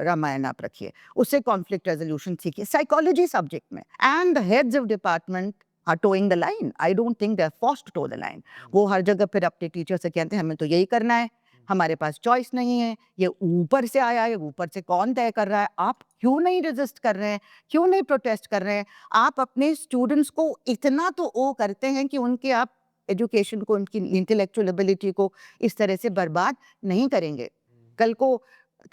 रामायण आप रखिए, उससे कॉन्फ्लिक्ट रेजोल्यूशन सीखिए साइकोलॉजी सब्जेक्ट में। And the heads of department are towing the line. I don't think they're forced to toe the line. वो हर जगह फिर अपने टीचर से कहते हैं हमें तो यही करना है, हमारे पास चॉइस नहीं है, ये ऊपर से आया है, ऊपर से कौन तय कर रहा है। आप क्यों नहीं रेजिस्ट कर रहे हैं, क्यों नहीं प्रोटेस्ट कर रहे हैं? आप अपने स्टूडेंट्स को इतना तो ओ करते हैं कि उनके आप एजुकेशन को, उनकी इंटेलेक्चुअल एबिलिटी को इस तरह से बर्बाद नहीं करेंगे। कल को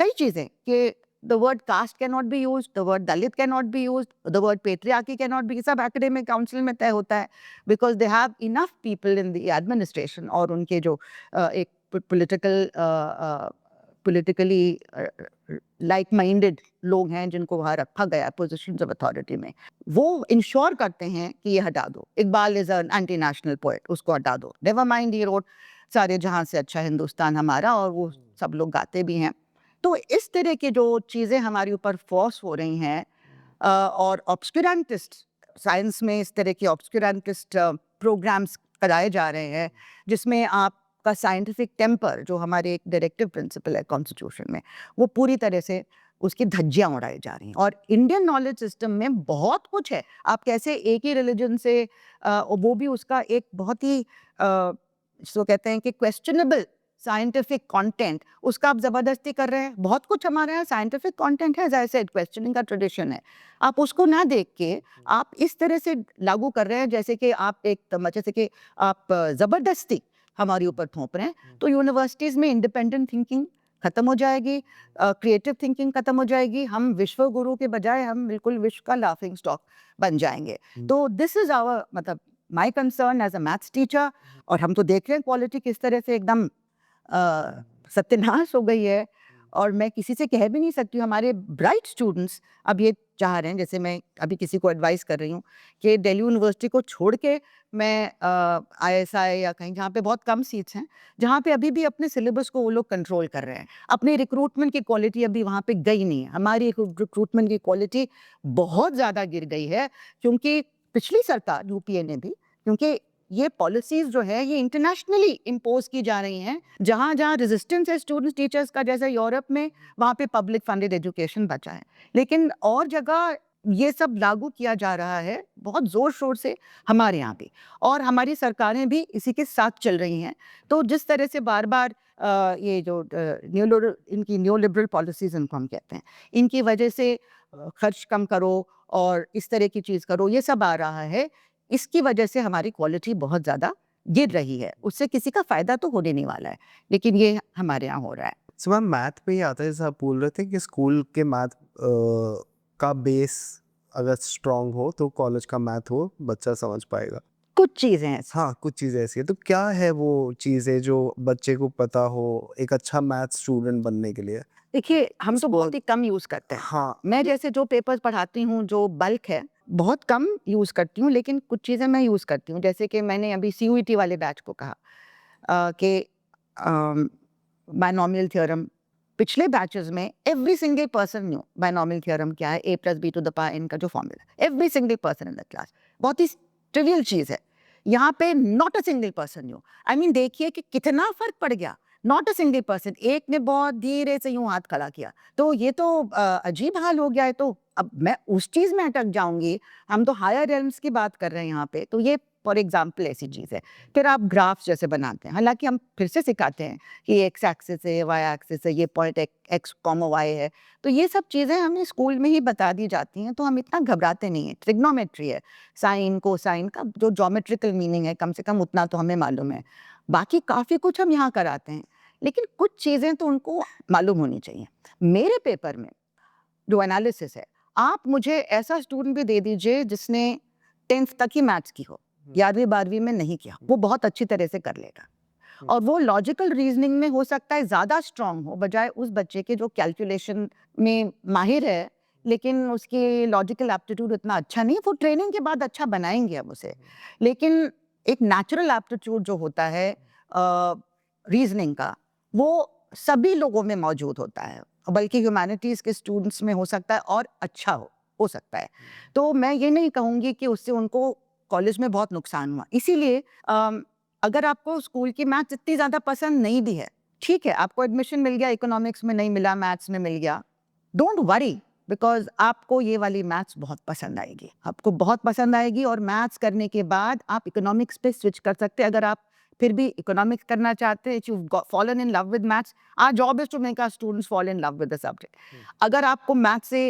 कई चीज़ें कि the word caste cannot be used, the word Dalit cannot be used, the word patriarchy cannot be, सब academic council में तय होता है, because they have enough people in the administration और उनके जो एक politically like-minded लोग हैं जिनको वहाँ रखा गया है positions of authority में, वो इंश्योर करते हैं कि ये हटा दो। Iqbal is an anti-national poet, उसको हटा दो। Never mind, he wrote सारे जहाँ से अच्छा हिंदुस्तान हमारा, और वो सब लोग गाते भी हैं। तो इस तरह की जो चीज़ें हमारे ऊपर फोर्स हो रही हैं, और ऑब्सक्यूरेंटिस्ट साइंस में इस तरह के ऑब्सक्यूरेंटिस्ट प्रोग्राम्स कराए जा रहे हैं, जिसमें आपका साइंटिफिक टेम्पर, जो हमारे एक डायरेक्टिव प्रिंसिपल है कॉन्स्टिट्यूशन में, वो पूरी तरह से उसकी धज्जियाँ उड़ाई जा रही हैं। और इंडियन नॉलेज सिस्टम में बहुत कुछ है, आप कैसे एक ही रिलीजन से, वो भी उसका एक बहुत ही जिसको कहते हैं कि क्वेश्चनेबल साइंटिफिक कंटेंट, उसका आप ज़बरदस्ती कर रहे हैं। बहुत कुछ हमारे यहाँ साइंटिफिक कंटेंट है, जैसे क्वेश्चनिंग का ट्रेडिशन है, आप उसको ना देख के आप इस तरह से लागू कर रहे हैं जैसे कि आप जैसे कि आप ज़बरदस्ती हमारे ऊपर थोप रहे हैं। तो यूनिवर्सिटीज़ में इंडिपेंडेंट थिंकिंग ख़त्म हो जाएगी, क्रिएटिव थिंकिंग ख़त्म हो जाएगी, हम विश्व गुरु के बजाय हम बिल्कुल विश्व का लाफिंग स्टॉक बन जाएंगे। तो दिस इज़ आवर मतलब my concern as a maths teacher. और हम तो देख रहे हैं क्वालिटी किस तरह से एकदम सत्यानाश हो गई है, और मैं किसी से कह भी नहीं सकती हूँ। हमारे ब्राइट स्टूडेंट्स अब ये चाह रहे हैं, जैसे मैं अभी किसी को एडवाइस कर रही हूँ कि दिल्ली यूनिवर्सिटी को छोड़ के मैं ISI या कहीं जहाँ पे बहुत कम सीट्स हैं, जहाँ पे अभी भी अपने सिलेबस को वो लोग कंट्रोल कर रहे हैं, अपने रिक्रूटमेंट की क्वालिटी अभी वहाँ पे गई नहीं है। हमारी रिक्रूटमेंट की क्वालिटी बहुत ज़्यादा गिर गई है, क्योंकि पिछली सरकार UPA ने भी, क्योंकि ये पॉलिसीज जो है ये इंटरनेशनली इम्पोज की जा रही हैं, जहाँ जहाँ रेजिस्टेंस है स्टूडेंट्स टीचर्स का, जैसे यूरोप में, वहाँ पे पब्लिक फंडेड एजुकेशन बचा है। लेकिन और जगह ये सब लागू किया जा रहा है बहुत ज़ोर शोर से हमारे यहाँ भी, और हमारी सरकारें भी इसी के साथ चल रही हैं। तो जिस तरह से बार बार ये जो इनकी न्यू लिबरल पॉलिसीज इनको हम कहते हैं, इनकी वजह से खर्च कम करो और इस तरह की चीज़ करो, ये सब आ रहा है। इसकी वजह से हमारी क्वालिटी बहुत ज़्यादा गिर रही है। उससे किसी का फ़ायदा तो होने नहीं वाला है, लेकिन ये हमारे यहाँ हो रहा है। सो मैम मैथ पे ही आता है, जैसे आप बोल रहे थे कि स्कूल के मैथ का बेस अगर स्ट्रांग हो तो कॉलेज का मैथ हो बच्चा समझ पाएगा। कुछ चीज़ें हैं। हाँ, कुछ चीज़ें ऐसी है, तो क्या है वो चीज़ें जो बच्चे को पता हो एक अच्छा मैथ स्टूडेंट बनने के लिए? देखिए, हम तो बहुत ही कम यूज़ करते हैं। हाँ, मैं जैसे जो पेपर्स पढ़ाती हूँ, जो बल्क है, बहुत कम यूज़ करती हूँ, लेकिन कुछ चीज़ें मैं यूज़ करती हूँ। जैसे कि मैंने अभी CUET वाले बैच को कहा कि बायनॉमियल थ्योरम पिछले बैचेस में every single person new binomial theorem क्या है, a+b⁴ इनका जो formula, every single person in the class. बहुत ही ट्रिवियल चीज़ है। यहाँ पे not a single person new. I mean देखिए कि कितना फर्क पड़ गया। नॉट अ सिंगल पर्सन, एक ने बहुत धीरे से यूं हाथ खड़ा किया, तो ये तो अजीब हाल हो गया है। तो अब मैं उस चीज़ में अटक जाऊंगी। हम तो हायर रेल्म्स की बात कर रहे हैं यहाँ पे। तो ये फॉर एग्जाम्पल ऐसी चीज़ है। फिर आप ग्राफ्स जैसे बनाते हैं, हालांकि हम फिर से सिखाते हैं कि एक्स एक्सिस है, वाई एक्सिस है, ये पॉइंट एक्स कॉमा वाई है। तो ये सब चीज़ें हमें स्कूल में ही बता दी जाती हैं, तो हम इतना घबराते नहीं हैं। ट्रिग्नोमेट्री है, साइन कोसाइन का जो ज्योमेट्रिकल मीनिंग है, कम से कम उतना तो हमें मालूम है। बाकी काफ़ी कुछ हम यहाँ कराते हैं, लेकिन कुछ चीज़ें तो उनको मालूम होनी चाहिए। मेरे पेपर में जो एनालिसिस है, आप मुझे ऐसा स्टूडेंट भी दे दीजिए जिसने 10th तक ही मैथ्स की हो, 11वीं 12वीं में नहीं किया, वो बहुत अच्छी तरह से कर लेगा। और वो लॉजिकल रीजनिंग में हो सकता है ज़्यादा स्ट्रांग हो, बजाय उस बच्चे के जो कैलकुलेशन में माहिर है, लेकिन उसकी लॉजिकल एप्टीट्यूड उतना अच्छा नहीं। वो ट्रेनिंग के बाद अच्छा बनाएंगे अब उसे, लेकिन एक नेचुरल एप्टीट्यूड जो होता है रीजनिंग का, वो सभी लोगों में मौजूद होता है, बल्कि ह्यूमैनिटीज़ के स्टूडेंट्स में हो सकता है और अच्छा हो सकता है। तो मैं ये नहीं कहूँगी कि उससे उनको कॉलेज में बहुत नुकसान हुआ। इसीलिए अगर आपको स्कूल की मैथ्स इतनी ज़्यादा पसंद नहीं भी है, ठीक है, आपको एडमिशन मिल गया, इकोनॉमिक्स में नहीं मिला, मैथ्स में मिल गया, डोंट वरी, बिकॉज आपको ये वाली मैथ्स बहुत पसंद आएगी, आपको बहुत पसंद आएगी। और मैथ्स करने के बाद आप इकोनॉमिक्स पे स्विच कर सकते हैं। अगर आप फिर भी इकोनॉमिक्स करना चाहते हैं, you fallen in love with maths, our job is to make our students fall in love with the subject. अगर आपको मैथ्स से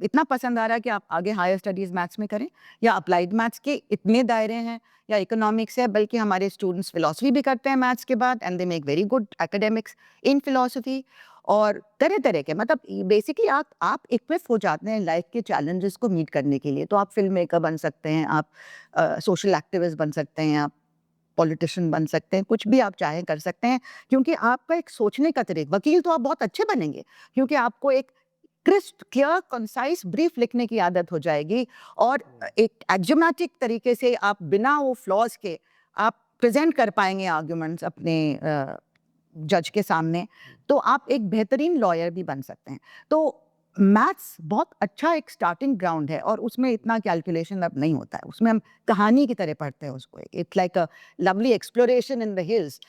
इतना पसंद आ रहा है कि आप आगे हायर स्टडीज मैथ्स में करें, या अप्लाइड मैथ्स के इतने दायरे हैं, या इकोनॉमिक्स है, बल्कि हमारे स्टूडेंट्स फिलॉसफी भी करते हैं मैथ्स के बाद, and they make very good academics in philosophy. और तरह तरह के, मतलब बेसिकली आप इक्विप हो जाते हैं लाइफ के चैलेंजेस को मीट करने के लिए। तो आप फिल्म मेकर बन सकते हैं, आप सोशल एक्टिविस्ट बन सकते हैं, आप पॉलिटिशियन बन सकते हैं, कुछ भी आप चाहें कर सकते हैं, क्योंकि आपका एक सोचने का तरीका, वकील तो आप बहुत अच्छे बनेंगे, क्योंकि आपको एक क्रिस्प क्लियर कंसाइज ब्रीफ लिखने की आदत हो जाएगी, और एक एक्जोमेटिक तरीके से आप बिना वो फ्लॉज के आप प्रेजेंट कर पाएंगे आर्ग्यूमेंट्स अपने जज के सामने। तो आप एक बेहतरीन लॉयर भी बन सकते हैं। तो मैथ्स बहुत अच्छा एक स्टार्टिंग ग्राउंड है, और उसमें इतना कैलकुलेशन अब नहीं होता है, उसमें हम कहानी की तरह पढ़ते हैं उसको। It's like a lovely exploration in the hills.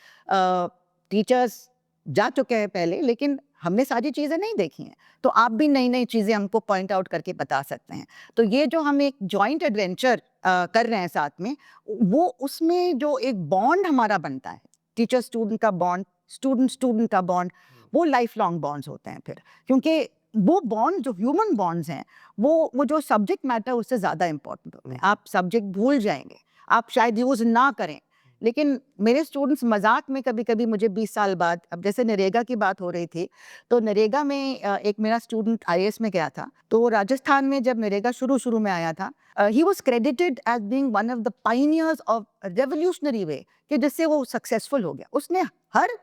Teachers जा चुके हैं पहले, लेकिन हमने सारी चीज़ें नहीं देखी हैं, तो आप भी नई नई चीज़ें हमको पॉइंट आउट करके बता सकते हैं। तो ये जो हम एक जॉइंट एडवेंचर कर रहे हैं साथ में, वो उसमें जो एक बॉन्ड हमारा बनता है, टीचर स्टूडेंट का बॉन्ड, स्टूडेंट स्टूडेंट का बॉन्ड, वो लाइफ लॉन्ग बॉन्ड्स होते हैं फिर। क्योंकि वो बॉन्ड जो ह्यूमन बॉन्ड्स हैं, वो जो सब्जेक्ट मैटर उससे ज़्यादा इंपॉर्टेंट होते हैं। आप सब्जेक्ट भूल जाएंगे, आप शायद यूज़ ना करें, लेकिन मेरे स्टूडेंट्स मजाक में कभी कभी मुझे 20 साल बाद, अब जैसे नरेगा की बात हो रही थी, तो नरेगा में एक मेरा स्टूडेंट IAS में गया था। तो राजस्थान में जब नरेगा शुरू में आया था, he was credited as being one of the pioneers of revolutionary way, कि जिससे वो सक्सेसफुल हो गया। उसने हर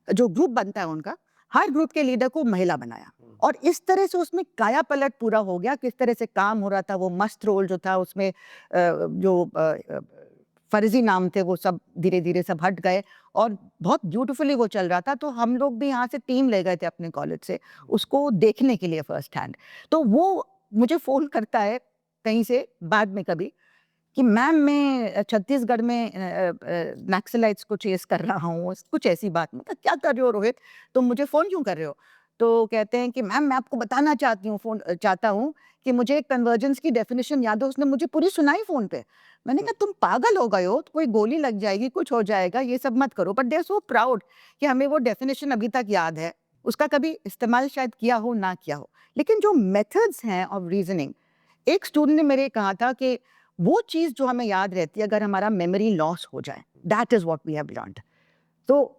जो ग्रुप बनता है उनका, हर ग्रुप के लीडर को महिला बनाया, और इस तरह से उसमें काया पलट पूरा हो गया। किस तरह से काम हो रहा था, वो मस्त रोल जो था उसमें, जो फर्जी नाम थे, वो सब धीरे धीरे सब हट गए, और बहुत ब्यूटीफुली वो चल रहा था। तो हम लोग भी यहाँ से टीम ले गए थे अपने कॉलेज से उसको देखने के लिए फर्स्ट हैंड। तो वो मुझे फ़ोन करता है कहीं से बाद में कभी, कि मैम मैं छत्तीसगढ़ में नक्सलाइट्स को चेस कर रहा हूँ, कुछ ऐसी बात। मतलब क्या कर रहे हो रोहित, तुम मुझे फ़ोन क्यों कर रहे हो? तो कहते हैं कि मैम मैं आपको बताना चाहता हूँ कि मुझे एक कन्वर्जेंस की डेफिनेशन याद है, उसने मुझे पूरी सुनाई फ़ोन पे। मैंने कहा तुम पागल हो गए हो, तो कोई गोली लग जाएगी, कुछ हो जाएगा, ये सब मत करो। But they are so proud कि हमें वो डेफिनेशन अभी तक याद है, उसका कभी इस्तेमाल शायद किया हो ना किया हो, लेकिन जो मेथड्स हैं ऑफ रीजनिंग, एक स्टूडेंट ने मेरे कहा था कि वो चीज़ जो हमें याद रहती है अगर हमारा मेमोरी लॉस हो जाए, that is what we have learned. तो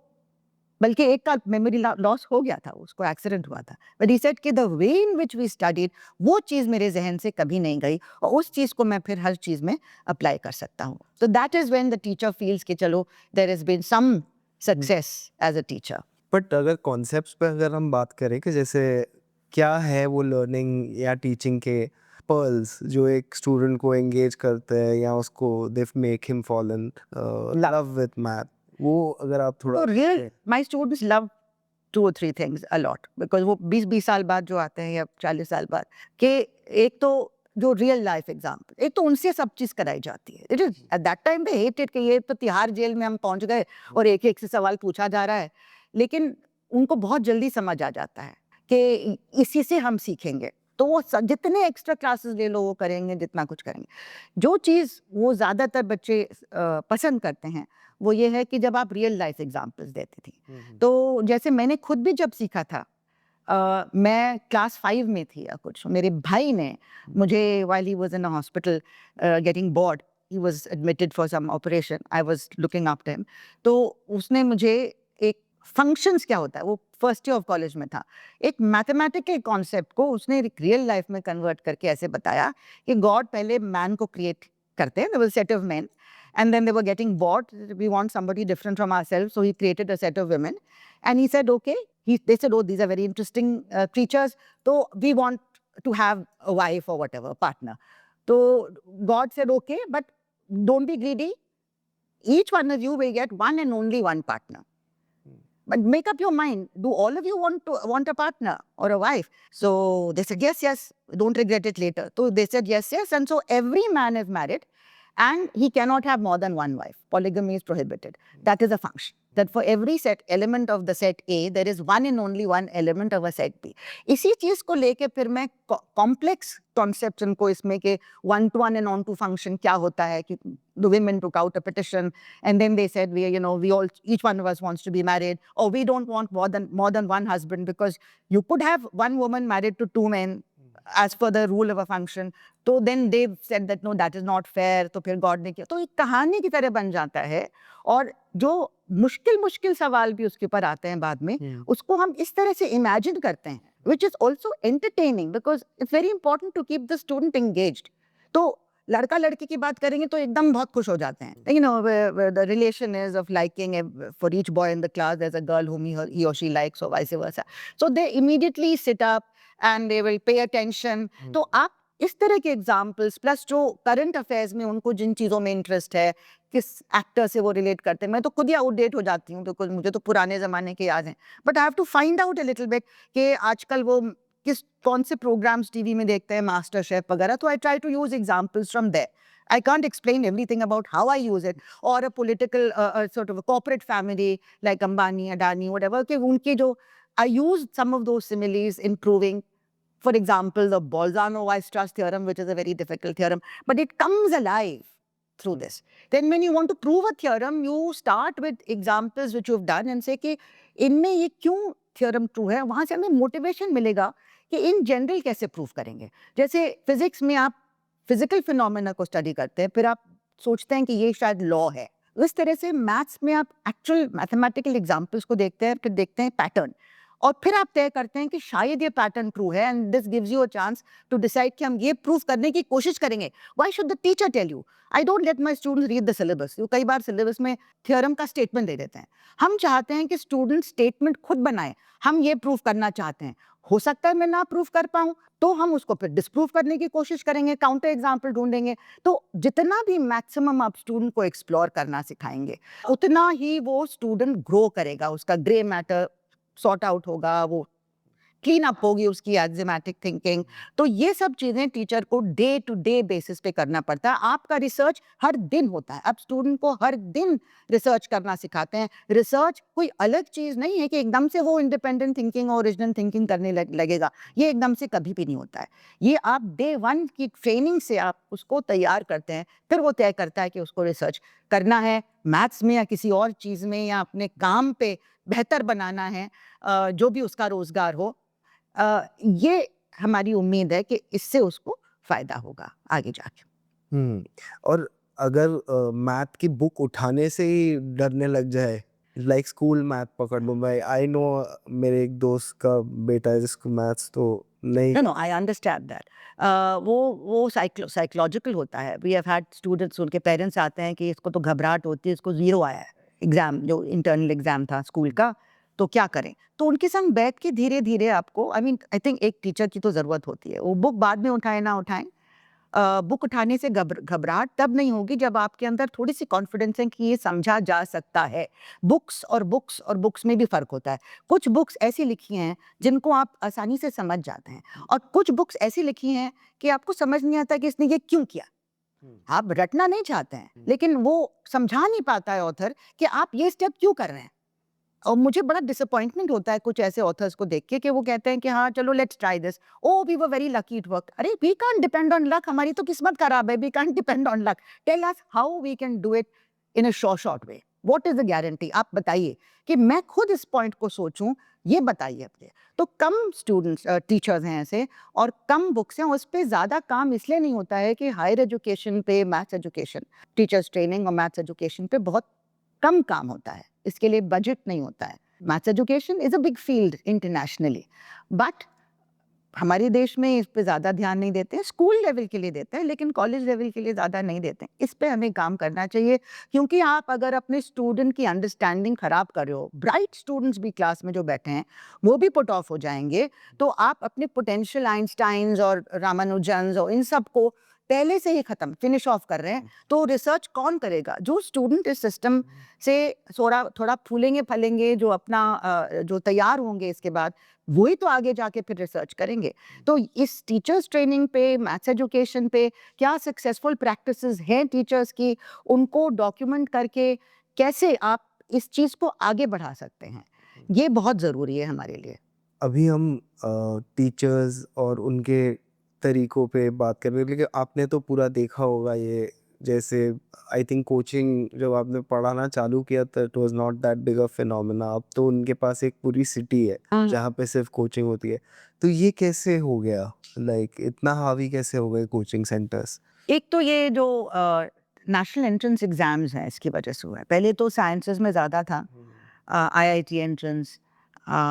बल्कि एक का मेमोरी लॉस हो गया था, उसको एक्सीडेंट हुआ था, बट ही सेड कि the way in which we studied, वो चीज़ मेरे जहन से कभी नहीं गई, और उस चीज़ को मैं फिर हर चीज़ में अप्लाई कर सकता हूँ। तो that is when the teacher feels कि चलो there has been some success as a teacher. But अगर कॉन्सेप्ट्स पे अगर हम बात करें कि जैसे क्या है वो लर्निंग या टीचिंग के pearls जो एक स्टूडेंट को एंगेज करते हैं या उसको they make him fall in love with math, वो अगर आप थोड़ा तो real my students love 2 or 3 things a lot because वो 20 साल बाद जो आते हैं या 40 साल बाद के, एक तो जो रियल लाइफ एग्जाम्पल, एक तो उनसे सब चीज कराई जाती है. It is eight that time they hated कि ये तो तिहाड़ जेल में हम पहुंच गए और एक एक से सवाल पूछा जा रहा है, लेकिन उनको बहुत जल्दी समझ आ जाता है कि इसी से हम सीखेंगे. तो वो जितने एक्स्ट्रा क्लासेस ले लो वो करेंगे, जितना कुछ करेंगे. जो चीज़ वो ज़्यादातर बच्चे पसंद करते हैं वो ये है कि जब आप रियल लाइफ एग्जांपल्स देती थी. तो जैसे मैंने खुद भी जब सीखा था, मैं क्लास 5 में थी या कुछ, मेरे भाई ने मुझे while he was in a hospital getting bored, he was admitted for some operation, I was looking after him. तो उसने मुझे एक फंक्शंस क्या होता है, वो फर्स्ट ईयर ऑफ कॉलेज में था, एक मैथमेटिकल कॉन्सेप्ट को उसने रियल लाइफ में कन्वर्ट करके ऐसे बताया कि गॉड पहले मैन को क्रिएट करते हैं, there was a set of men, and then they were getting bored, we want somebody different from ourselves, so he created a set of women, and he said okay, they said oh these are very interesting creatures, so we want to have a wife or whatever, partner. So God said okay, but don't be greedy, each one of you will get one and only one partner. But make up your mind, do all of you want a partner or a wife? So they said yes, yes, don't regret it later. So they said yes, yes, and so every man is married and he cannot have more than one wife. Polygamy is prohibited. That is a function. That for every set element of the set A, there is one and only one element of a set B. इसी चीज को लेके फिर मैं complex concepts उनको इसमें के 1-to-1 and on-to function क्या होता है कि the women took out a petition and then they said we all, each one of us wants to be married, or we don't want more than one husband because you could have one woman married to 2 men as per the rule of a function. तो then they said that no, that is not fair. तो फिर God ने किया, तो एक कहानी की तरह बन जाता है. और जो मुश्किल सवाल भी उसके ऊपर आते हैं बाद में, उसको हम इस तरह से इमेजिन करते हैं, which is also entertaining because it's very important to keep the student engaged. तो लड़का लड़की की बात करेंगे तो एकदम बहुत खुश हो जाते हैं. You know, where the relation is of liking, for each boy in the class there's a girl whom he or she likes or vice versa. So they immediately sit up and they will pay attention. तो आप इस तरह के examples plus जो current affairs में उनको जिन चीज़ों में इंटरेस्ट है, किस एक्टर से वो रिलेट करते हैं, मैं तो खुद ही आउटडेट हो जाती हूँ बिकॉज मुझे तो पुराने ज़माने के याद हैं, but I have to find out a little bit कि आजकल वो कौन से प्रोग्राम्स टीवी में देखते हैं, मास्टर शेफ वगैरह. तो I try to use examples from there. I can't explain everything about how I use it, or a political sort of a corporate family like Ambani, Adani, whatever. कि उनके जो I use some of those similes in proving. For example, the Bolzano-Weierstrass theorem, which is a very difficult theorem, but it comes alive through this. Then when you want to prove a theorem, you start with examples which you've done and say कि इनमें ये क्यों theorem true है, वहाँ से हमें motivation मिलेगा कि in general कैसे prove करेंगे. जैसे physics में आप physical phenomena को study करते हैं, फिर आप सोचते हैं कि ये शायद law है. इस तरह से maths में आप actual mathematical examples को देखते हैं, फिर देखते हैं pattern. और फिर आप तय करते हैं कि शायद ये पैटर्न ट्रू है, and this gives you a chance to decide कि हम ये प्रूव करने की कोशिश करेंगे. Why should the teacher tell you? I don't let my students read the syllabus. कई बार सिलेबस में थ्योरम का स्टेटमेंट दे देते हैं. हम चाहते हैं कि स्टूडेंट स्टेटमेंट खुद बनाए. हम ये प्रूव करना चाहते हैं, हो सकता है मैं ना प्रूव कर पाऊँ, तो हम उसको फिर डिस्प्रूव करने की कोशिश करेंगे, काउंटर एग्जाम्पल ढूंढेंगे. तो जितना भी मैक्सिमम आप स्टूडेंट को एक्सप्लोर करना सिखाएंगे, उतना ही वो स्टूडेंट ग्रो करेगा, उसका ग्रे मैटर सॉर्ट आउट होगा, वो क्लीन अप होगी उसकी एक्जिमेटिक थिंकिंग. तो ये सब चीज़ें टीचर को डे टू डे बेसिस पे करना पड़ता है. आपका रिसर्च हर दिन होता है, आप स्टूडेंट को हर दिन रिसर्च करना सिखाते हैं. रिसर्च कोई अलग चीज़ नहीं है कि एकदम से वो इंडिपेंडेंट थिंकिंग और ओरिजिनल थिंकिंग करने लगेगा. ये एकदम से कभी भी नहीं होता है. ये आप डे 1 की ट्रेनिंग से आप उसको तैयार करते हैं, फिर वो तय करता है कि उसको रिसर्च करना है मैथ्स में या किसी और चीज़ में, या अपने काम पे बेहतर बनाना है, जो भी उसका रोजगार हो. ये हमारी उम्मीद है कि इससे उसको फायदा होगा आगे जाके. और अगर मैथ की बुक उठाने से ही डरने लग जाए, लाइक स्कूल मैथ पकड़ लो. मैं आई नो मेरे एक दोस्त का बेटा है जिसको मैथ्स तो नहीं. No, I understand that. वो साइकोलॉजिकल होता है. We have had students, उनके पेरेंट्स आते हैं कि इसको तो घबराहट होती है, इसको 0 आया है एग्जाम, जो इंटरनल एग्जाम था स्कूल का, तो क्या करें. तो उनके संग बैठ के धीरे धीरे आपको, आई थिंक एक टीचर की तो ज़रूरत होती है. वो बुक बाद में उठाएं ना उठाएं, बुक उठाने से घबराहट तब नहीं होगी जब आपके अंदर थोड़ी सी कॉन्फिडेंस है कि ये समझा जा सकता है। बुक्स में भी फ़र्क होता है। कुछ बुक्स ऐसी लिखी हैं जिनको आप आसानी से समझ जाते हैं, और कुछ बुक्स ऐसी लिखी हैं कि आपको समझ नहीं आता कि इसने ये क्यों किया। आप रटना नहीं चाहते हैं, लेकिन वो समझा नहीं पाता है ऑथर कि आप ये स्टेप क्यों कर रहे हैं। और मुझे बड़ा डिसअपॉइंटमेंट होता है कुछ ऐसे ऑथर्स को देख के कि वो कहते हैं कि हाँ चलो let's try this, oh we were very lucky it work. अरे we can't depend on luck, हमारी तो किस्मत खराब है, we can't depend on luck. Tell us how we can do it in a short way, what is the guarantee. आप बताइए कि मैं खुद इस पॉइंट को सोचूं, ये बताइए अपने। तो कम स्टूडेंट्स टीचर्स हैं ऐसे, और कम बुक्स हैं। उस पर ज़्यादा काम इसलिए नहीं होता है कि हायर एजुकेशन पे, मैथ्स एजुकेशन, टीचर्स ट्रेनिंग और मैथ्स एजुकेशन पे बहुत कम काम होता है, इसके लिए बजट नहीं होता है। Maths education is a big field internationally, but हमारे देश में इस पे ज़्यादा ध्यान नहीं देते हैं। स्कूल लेवल के लिए देते हैं, लेकिन कॉलेज लेवल के लिए ज़्यादा नहीं देते हैं। इस पे हमें काम करना चाहिए, क्योंकि आप अगर अपने स्टूडेंट की अंडरस्टैंडिंग ख़राब कर रहे हो, ब्राइट स्टूडेंट्स भी क्लास में जो बैठे हैं वो भी पुट ऑफ हो जाएंगे, तो आप अपने पोटेंशियल आइंस्टाइन्स और रामानुजन्स और इन सब को पहले से ही ख़त्म फिनिश ऑफ कर रहे हैं। तो रिसर्च कौन करेगा? जो स्टूडेंट इस सिस्टम से थोड़ा थोड़ा फूलेंगे फलेंगे, जो अपना जो तैयार होंगे इसके बाद, वही तो आगे जाके फिर रिसर्च करेंगे। तो इस टीचर्स ट्रेनिंग पे, मैथ्स एजुकेशन पे क्या सक्सेसफुल प्रैक्टिसेस हैं टीचर्स की, उनको डॉक्यूमेंट करके कैसे आप इस चीज़ को आगे बढ़ा सकते हैं, ये बहुत ज़रूरी है हमारे लिए। अभी हम टीचर्स और उनके तरीकों पे बात कर रहे हैं, लेकिन आपने तो पूरा देखा होगा ये, जैसे आई थिंक कोचिंग जब आपने पढ़ाना चालू किया तो it was not that big a phenomena. अब तो उनके पास एक पूरी सिटी है जहाँ पे सिर्फ कोचिंग होती है। तो ये कैसे हो गया, लाइक इतना हावी कैसे हो गए कोचिंग सेंटर्स? एक तो ये जो नेशनल एंट्रेंस एग्जाम्स हैं, इसकी वजह से हुआ है। पहले तो साइंसेस में ज़्यादा था, आईआईटी एंट्रेंस,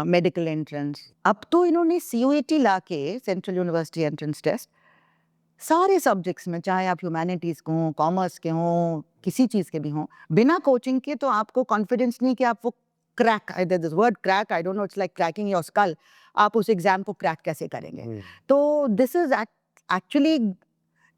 मेडिकल एंट्रेंस। अब तो इन्होंने सीयूईटी ला के, सेंट्रल यूनिवर्सिटी एंट्रेंस टेस्ट, सारे सब्जेक्ट्स में, चाहे आप ह्यूमैनिटीज़ के हों, कॉमर्स के हों, किसी चीज़ के भी हों, बिना कोचिंग के तो आपको कॉन्फिडेंस नहीं कि आप वो crack, this word crack, I don't know, it's like cracking your skull, आप उस एग्जाम को क्रैक कैसे करेंगे। तो दिस इज एक्चुअली,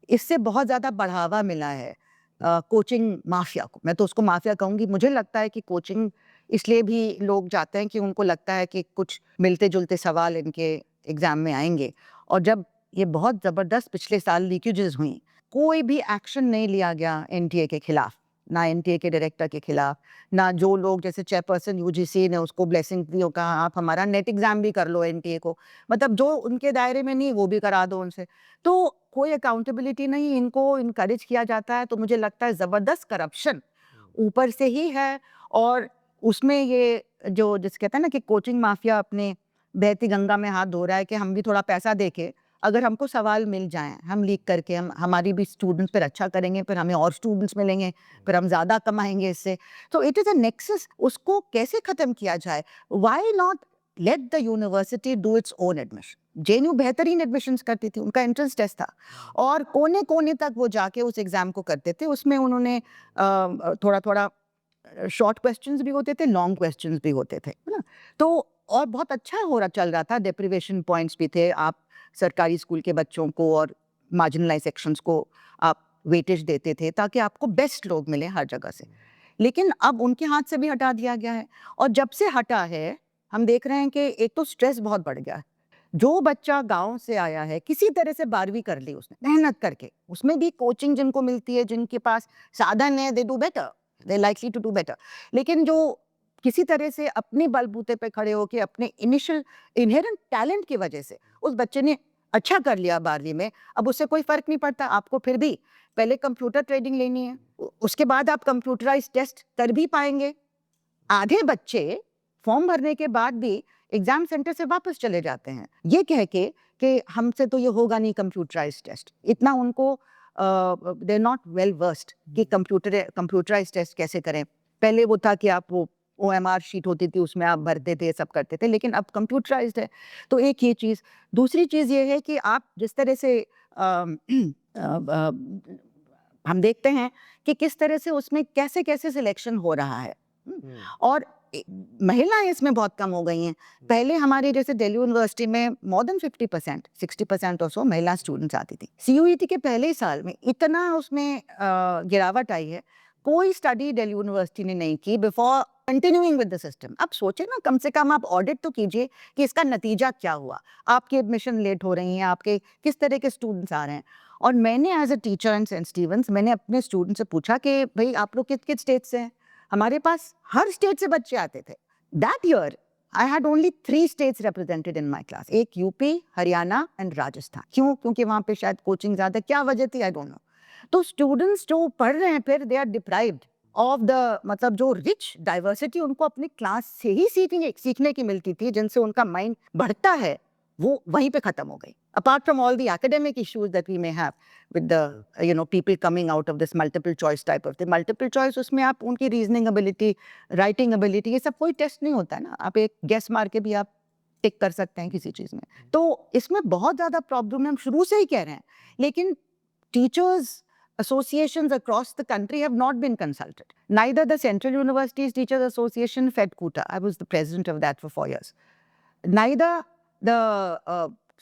इससे बहुत ज़्यादा बढ़ावा मिला है कोचिंग माफिया को। मैं तो उसको माफिया कहूँगी। मुझे लगता है कि कोचिंग इसलिए भी लोग जाते हैं कि उनको लगता है कि कुछ मिलते जुलते सवाल इनके एग्जाम में आएंगे। और जब ये बहुत ज़बरदस्त पिछले साल लीकेजेस हुई, कोई भी एक्शन नहीं लिया गया एनटीए के खिलाफ, ना एनटीए के डायरेक्टर के खिलाफ, ना जो लोग, जैसे चेयरपर्सन यूजीसी ने उसको ब्लेसिंग दी और कहा आप हमारा नेट एग्जाम भी कर लो एनटीए को, मतलब जो उनके दायरे में नहीं वो भी करा दो उनसे। तो कोई अकाउंटेबिलिटी नहीं, इनको इनकरेज किया जाता है। तो मुझे लगता है ज़बरदस्त करप्शन ऊपर से ही है। और उसमें ये जो जिस कहते हैं ना कि कोचिंग माफिया अपने बहती गंगा में हाथ धो रहा है कि हम भी थोड़ा पैसा दे के, अगर हमको सवाल मिल जाएं, हम लीक करके, हम हमारी भी स्टूडेंट्स फिर अच्छा करेंगे, फिर हमें और स्टूडेंट्स मिलेंगे, फिर हम ज़्यादा कमाएंगे इससे। तो इट इज़ अ नेक्सस। उसको कैसे ख़त्म किया जाए? Why not let the university do its own admission. JNU बेहतरीन एडमिशन्स करती थी, उनका एंट्रेंस टेस्ट था, और कोने कोने तक वो जाके उस एग्ज़ाम को करते थे। उसमें उन्होंने थोड़ा थोड़ा शॉर्ट क्वेश्चंस भी होते थे, लॉन्ग क्वेश्चंस भी होते थे, है ना। तो और बहुत अच्छा हो रहा, चल रहा था। डेप्रिवेशन पॉइंट्स भी थे। आप सरकारी स्कूल के बच्चों को और मार्जिनलाइज सेक्शंस को आप वेटेज देते थे ताकि आपको बेस्ट लोग मिले हर जगह से। लेकिन अब उनके हाथ से भी हटा दिया गया है। और जब से हटा है, हम देख रहे हैं कि एक तो स्ट्रेस बहुत बढ़ गया है। जो बच्चा गांव से आया है, किसी तरह से 12वीं कर ली उसने मेहनत करके, उसमें भी कोचिंग जिनको मिलती है, जिनके पास साधन है, they do better, they likely to do better. लेकिन जो किसी तरह से अपने बलबूते पे खड़े होके, अपने इनिशियल इनहेरेंट टैलेंट की वजह से उस बच्चे ने अच्छा कर लिया 12वीं में, अब उससे कोई फर्क नहीं पड़ता। आपको फिर भी पहले कंप्यूटर ट्रेनिंग लेनी है, उसके बाद आप कंप्यूटराइज टेस्ट कर भी पाएंगे। आधे बच्चे फॉर्म भरने के बाद भी एग्जाम सेंटर से वापस चले जाते हैं, ये कह के कि हमसे तो ये होगा नहीं कंप्यूटराइज टेस्ट। इतना उनको they are not well versed कि कंप्यूटराइज टेस्ट कैसे करें। पहले वो था कि आप वो OMR शीट होती थी, उसमें आप भरते थे, सब करते थे, लेकिन अब कंप्यूटराइज्ड है। तो एक ये चीज़। दूसरी चीज़ ये है कि आप जिस तरह से हम देखते हैं कि किस तरह से उसमें कैसे कैसे सिलेक्शन हो रहा है, और महिलाएं इसमें बहुत कम हो गई हैं। पहले हमारे जैसे दिल्ली यूनिवर्सिटी में मोर देन 50%, 60% और सो महिला स्टूडेंट्स आती थी। CUET के पहले ही साल में इतना उसमें गिरावट आई है। कोई स्टडी दिल्ली यूनिवर्सिटी ने नहीं की before continuing with the system. अब सोचे ना, कम से कम आप ऑडिट तो कीजिए कि इसका नतीजा क्या हुआ, आपकी एडमिशन लेट हो रही हैं, आपके किस तरह के स्टूडेंट्स आ रहे हैं। और मैंने as a teacher in Saint Stephen's मैंने अपने स्टूडेंट से पूछा कि भाई आप लोग किस किस स्टेट से हैं। हमारे पास हर स्टेट से बच्चे आते थे। That year I had only 3 states represented in my class, एक यूपी, हरियाणा एंड राजस्थान। क्यों? क्योंकि वहाँ पे शायद कोचिंग ज़्यादा, क्या वजह थी आई डोंट नो। तो स्टूडेंट्स जो पढ़ रहे हैं फिर they are deprived of the, मतलब जो रिच डाइवर्सिटी उनको अपनी क्लास से ही सीखने की मिलती थी, जिनसे उनका माइंड बढ़ता है, वो वहीं पे खत्म हो गई। Apart from all the academic issues that we may have with the people coming out of this multiple choice type of thing. Multiple choice उसमें आप उनकी reasoning ability, writing ability, ये सब कोई टेस्ट नहीं होता है ना। आप एक guess मार के भी आप टिक कर सकते हैं किसी चीज में। तो इसमें बहुत ज्यादा प्रॉब्लम है, हम शुरू से ही कह रहे हैं। लेकिन teachers associations across the country have not been consulted. Neither the Central Universities Teachers Association, FedCuta, I was the president of that for 4 years. Neither the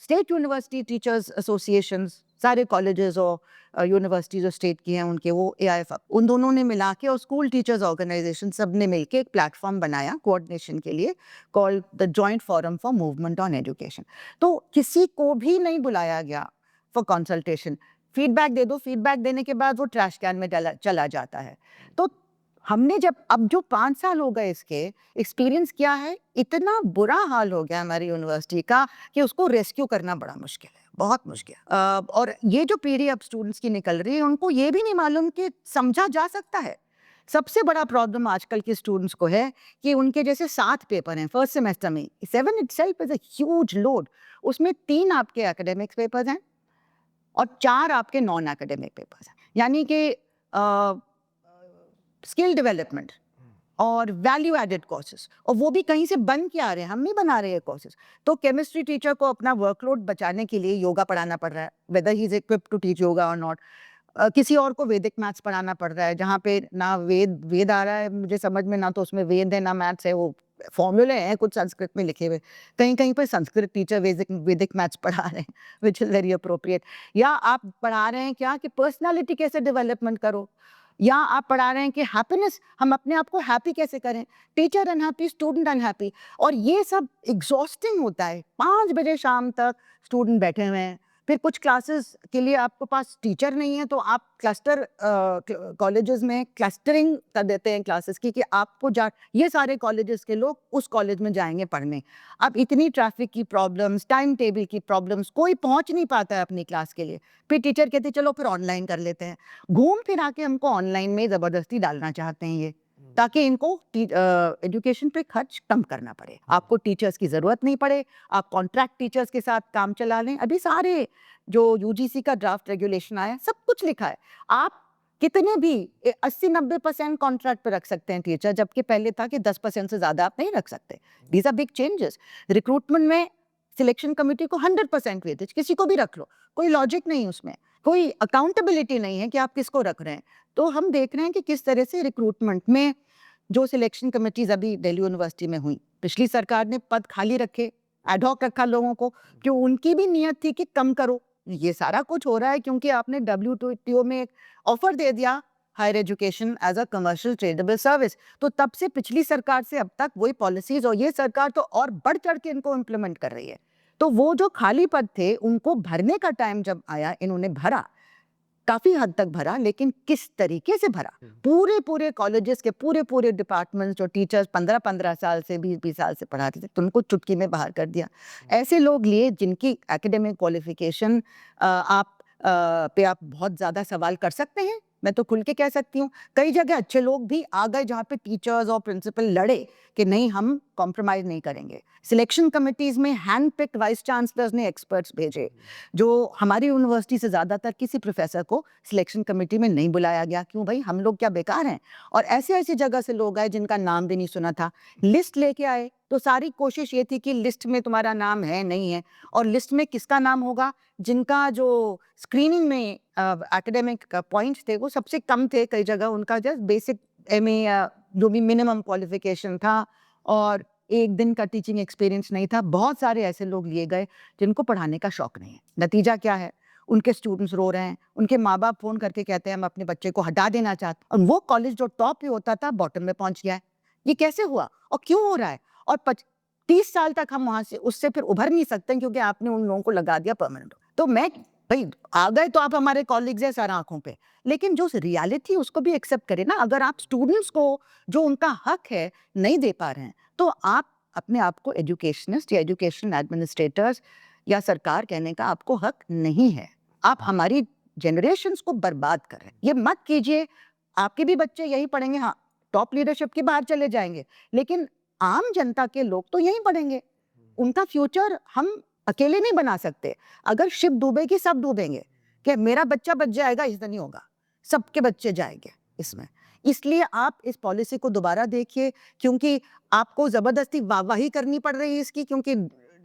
State University Teachers Associations, सारे colleges और universities जो state की हैं उनके, वो AIFF, उन दोनों ने मिला के और स्कूल टीचर्स ऑर्गेनाइजेशन सब ने मिलके एक प्लेटफॉर्म बनाया कोऑर्डिनेशन के लिए, called the joint forum for movement on education. तो किसी को भी नहीं बुलाया गया फॉर कंसल्टेशन। फीडबैक दे दो, फीडबैक देने के बाद वो ट्रैश कैन में चला जाता है। तो हमने जब अब जो 5 साल हो गए इसके, एक्सपीरियंस किया है, इतना बुरा हाल हो गया हमारी यूनिवर्सिटी का कि उसको रेस्क्यू करना बड़ा मुश्किल है, बहुत मुश्किल। और ये जो पीढ़ी अब स्टूडेंट्स की निकल रही है, उनको ये भी नहीं मालूम कि समझा जा सकता है। सबसे बड़ा प्रॉब्लम आजकल के स्टूडेंट्स को है कि उनके जैसे 7 पेपर हैं फर्स्ट सेमेस्टर में, 7 itself is a huge load. उसमें 3 आपके एकेडमिक्स पेपर्स हैं और 4 आपके नॉन एकेडमिक पेपर्स हैं। यानी कि स्किल डेवलपमेंट और वैल्यू एडेड कोर्सेज, और वो भी कहीं से बन के आ रहे हैं, हम नहीं बना रहे हैं कोर्सेज। तो केमिस्ट्री टीचर को अपना वर्कलोड बचाने के लिए योगा पढ़ाना पड़ रहा है, whether he is equipped to teach yoga और नॉट। किसी और को वैदिक मैथ्स पढ़ाना पड़ रहा है, जहाँ पे ना वेद आ रहा है मुझे समझ में, ना तो उसमें वेद है ना मैथ्स है, वो फॉर्मूले हैं कुछ संस्कृत में लिखे हुए। कहीं कहीं पर संस्कृत टीचर वैदिक मैथ्स पढ़ा रहे हैं, विच इज वेरी अप्रोप्रिएट। या आप पढ़ा रहे हैं क्या कि पर्सनालिटी कैसे डेवलपमेंट करो, या आप पढ़ा रहे हैं कि हैप्पीनेस, हम अपने आप को हैप्पी कैसे करें। टीचर अनहैप्पी, स्टूडेंट अनहैप्पी, और ये सब एग्जॉस्टिंग होता है। 5 बजे शाम तक स्टूडेंट बैठे हुए हैं, फिर कुछ क्लासेस के लिए आपके पास टीचर नहीं है, तो आप क्लस्टर कॉलेजेस में क्लस्टरिंग कर देते हैं क्लासेस की, कि आपको ये सारे कॉलेजेस के लोग उस कॉलेज में जाएंगे पढ़ने। अब इतनी ट्रैफिक की प्रॉब्लम्स, टाइम टेबल की प्रॉब्लम्स, कोई पहुंच नहीं पाता है अपनी क्लास के लिए। फिर टीचर कहते चलो फिर ऑनलाइन कर लेते हैं। घूम फिर आके हमको ऑनलाइन में ज़बरदस्ती डालना चाहते हैं ये, ताकि इनको एजुकेशन पे खर्च कम करना पड़े, आपको टीचर्स की ज़रूरत नहीं पड़े, आप कॉन्ट्रैक्ट टीचर्स के साथ काम चला लें। अभी सारे जो UGC का ड्राफ्ट रेगुलेशन आया, सब कुछ लिखा है, आप कितने भी 80-90% कॉन्ट्रैक्ट पे रख सकते हैं टीचर, जबकि पहले था कि 10% से ज़्यादा आप नहीं रख सकते। These are big changes. Recruitment में सिलेक्शन कमेटी को 100% वेटेज, किसी को भी रख लो, कोई लॉजिक नहीं उसमें, कोई अकाउंटेबिलिटी नहीं है कि आप किसको रख रहे हैं। तो हम देख रहे हैं कि किस तरह से रिक्रूटमेंट में जो सिलेक्शन कमेटीज अभी दिल्ली यूनिवर्सिटी में हुई, पिछली सरकार ने पद खाली रखे, एडहॉक रखा लोगों को, क्यों उनकी भी नियत थी कि कम करो। ये सारा कुछ हो रहा है क्योंकि आपने WTO में एक ऑफर दे दिया, higher education as a commercial tradable service. तो तब से पिछली सरकार से अब तक वही पॉलिसीज, और ये सरकार तो और बढ़ चढ़ के इनको इम्प्लीमेंट कर रही है। तो वो जो खाली पद थे उनको भरने का टाइम जब आया, इन्होंने भरा, काफी हद तक भरा, लेकिन किस तरीके से भरा। पूरे कॉलेजेस के पूरे डिपार्टमेंट्स, जो टीचर्स 15-15 साल से 20-20 साल से पढ़ाते थे, तो उनको चुटकी में बाहर कर दिया। ऐसे लोग लिए जिनकी एकेडमिक क्वालिफिकेशन पे आप बहुत ज्यादा सवाल कर सकते हैं। मैं तो खुल के कह सकती हूँ, कई जगह अच्छे लोग भी आ गए जहाँ पे टीचर्स और प्रिंसिपल लड़े कि नहीं हम कॉम्प्रोमाइज नहीं करेंगे। सिलेक्शन कमिटीज में हैंड पिक्ड वाइस चांसलर्स ने एक्सपर्ट्स भेजे, जो हमारी यूनिवर्सिटी से ज़्यादातर किसी प्रोफेसर को सिलेक्शन कमेटी में नहीं बुलाया गया। क्यों भाई, हम लोग क्या बेकार हैं? और ऐसी जगह से लोग आए जिनका नाम भी नहीं सुना था, लिस्ट लेके आए। तो सारी कोशिश ये थी कि लिस्ट में तुम्हारा नाम है नहीं है, और लिस्ट में किसका नाम होगा, जिनका जो स्क्रीनिंग में एकेडमिक पॉइंट्स थे वो सबसे कम थे, कई जगह उनका जस्ट बेसिक MA या जो भी मिनिमम क्वालिफिकेशन था और 1 दिन का टीचिंग एक्सपीरियंस नहीं था। बहुत सारे ऐसे लोग लिए गए जिनको पढ़ाने का शौक नहीं है। नतीजा क्या है? उनके स्टूडेंट्स रो रहे हैं, उनके माँ-बाप फ़ोन करके कहते हैं हम अपने बच्चे को हटा देना चाहते हैं, और वो कॉलेज जो टॉप पे होता था बॉटम में पहुँच गया है। ये कैसे हुआ और क्यों हो रहा है? और 30 साल तक हम वहाँ से उससे फिर उभर नहीं सकते क्योंकि आपने उन लोगों को लगा दिया परमानेंट। तो मैं भाई आ गए तो आप हमारे कॉलीग्स हैं सर आँखों पे, लेकिन जो रियलिटी उसको भी एक्सेप्ट करें ना। अगर आप स्टूडेंट्स को जो उनका हक है नहीं दे पा रहे हैं, तो आप अपने आप को एजुकेशनिस्ट या एजुकेशन एडमिनिस्ट्रेटर्स या सरकार कहने का आपको हक नहीं है। आप हमारी जनरेशन्स को बर्बाद कर रहे हैं। ये मत कीजिए। आपके भी बच्चे यही पढ़ेंगे, हाँ, टॉप लीडरशिप के बाहर चले जाएंगे, लेकिन आम जनता के लोग तो यहीं पढ़ेंगे। उनका फ्यूचर हम अकेले नहीं बना सकते। अगर शिप डूबेगी सब डूबेंगे। कि मेरा बच्चा बच जाएगा इससे नहीं होगा, सबके बच्चे जाएंगे इसमें। इसलिए आप इस पॉलिसी को दोबारा देखिए, क्योंकि आपको जबरदस्ती वाहवाही करनी पड़ रही है इसकी, क्योंकि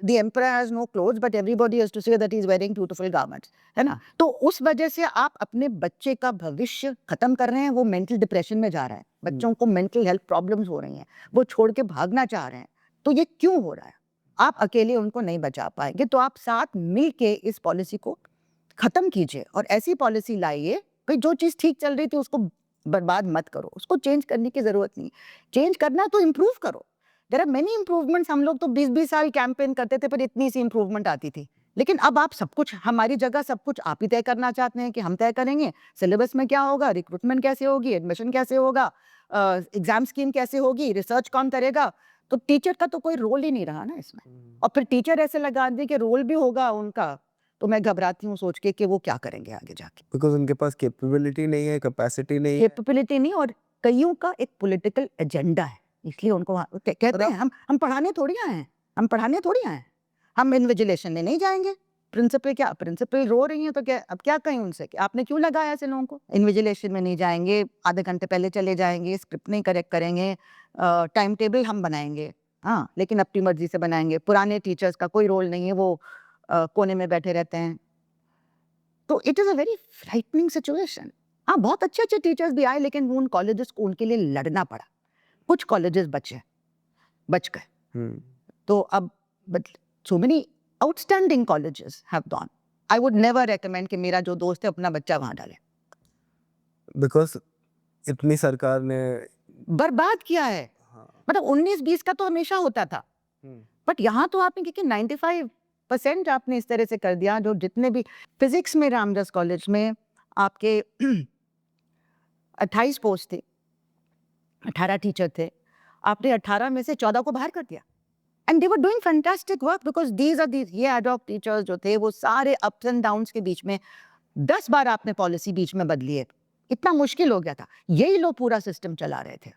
the emperor has no clothes but everybody has to say that he is wearing beautiful garments, है ना? तो उस वजह से आप अपने बच्चे का भविष्य खत्म कर रहे हैं। वो मेंटल डिप्रेशन में जा रहा है, बच्चों को मेंटल हेल्थ प्रॉब्लम्स हो रही हैं, वो छोड़ के भागना चाह रहे हैं। तो ये क्यों हो रहा है? आप अकेले उनको नहीं बचा पाएंगे, तो आप साथ मिल के इस पॉलिसी को खत्म कीजिए और ऐसी पॉलिसी लाइए कि जो चीज़ ठीक चल रही थी उसको बर्बाद मत करो। उसको चेंज करने की ज़रूरत नहीं। चेंज करना तो इम्प्रूव करो। There are many improvements. हम लोग तो 20-20 साल कैंपेन करते थे पर इतनी सी इम्प्रूवमेंट आती थी। लेकिन अब आप सब कुछ हमारी जगह सब कुछ आप ही तय करना चाहते हैं कि हम तय करेंगे सिलेबस में क्या होगा, रिक्रूटमेंट कैसे होगी, एडमिशन कैसे होगा, एग्जाम स्कीम कैसे होगी, रिसर्च कौन करेगा। तो टीचर का तो कोई रोल ही नहीं रहा ना इसमें। और फिर टीचर ऐसे लगा दी कि रोल भी होगा उनका, तो मैं घबराती हूँ सोच के कि वो क्या करेंगे आगे जाके। बिकॉज़ उनके पास कैपेबिलिटी नहीं है, कैपेसिटी नहीं है। कैपेबिलिटी नहीं, और कईयों का एक पॉलिटिकल एजेंडा है, इसलिए उनको कहते हैं हम पढ़ाने थोड़ी आए हैं, हम पढ़ाने थोड़ी आए हैं, हम इन्विजिलेशन में नहीं जाएंगे। प्रिंसिपल रो रही हैं तो क्या, अब क्या कहें उनसे कि आपने क्यों लगाया ऐसे लोगों को? इन्विजिलेशन में नहीं जाएंगे, आधे घंटे पहले चले जाएंगे, स्क्रिप्ट नहीं करेक्ट करेंगे, टाइम टेबल हम बनाएंगे, हाँ, लेकिन अपनी मर्जी से बनाएंगे। पुराने टीचर्स का कोई रोल नहीं है, वो कोने में बैठे रहते हैं। तो it is a very frightening situation. हाँ, बहुत अच्छे टीचर्स भी आए, लेकिन उन कॉलेजेस को उनके लिए लड़ना पड़ा। कुछ कॉलेजेस बच गए। तो अब so many outstanding colleges have gone. I would never recommend कि मेरा जो दोस्त है अपना बच्चा वहां डाले। बिकॉज़ इतनी सरकार ने बर्बाद किया है। मतलब 19-20 का तो हमेशा होता था, बट यहाँ तो आपने क्योंकि 95% आपने इस तरह से कर दिया। जो जितने भी फिजिक्स में रामदास कॉलेज में आपके 28 पोस्ट थे, 18 टीचर थे, आपने 18 में से 14 को बाहर कर दिया। And they were doing fantastic work because these are these ये एड हॉक टीचर्स जो थे वो सारे अप्स एंड डाउन्स के बीच में 10 बार आपने पॉलिसी बीच में बदली है। इतना मुश्किल हो गया था, यही लोग पूरा सिस्टम चला रहे थे।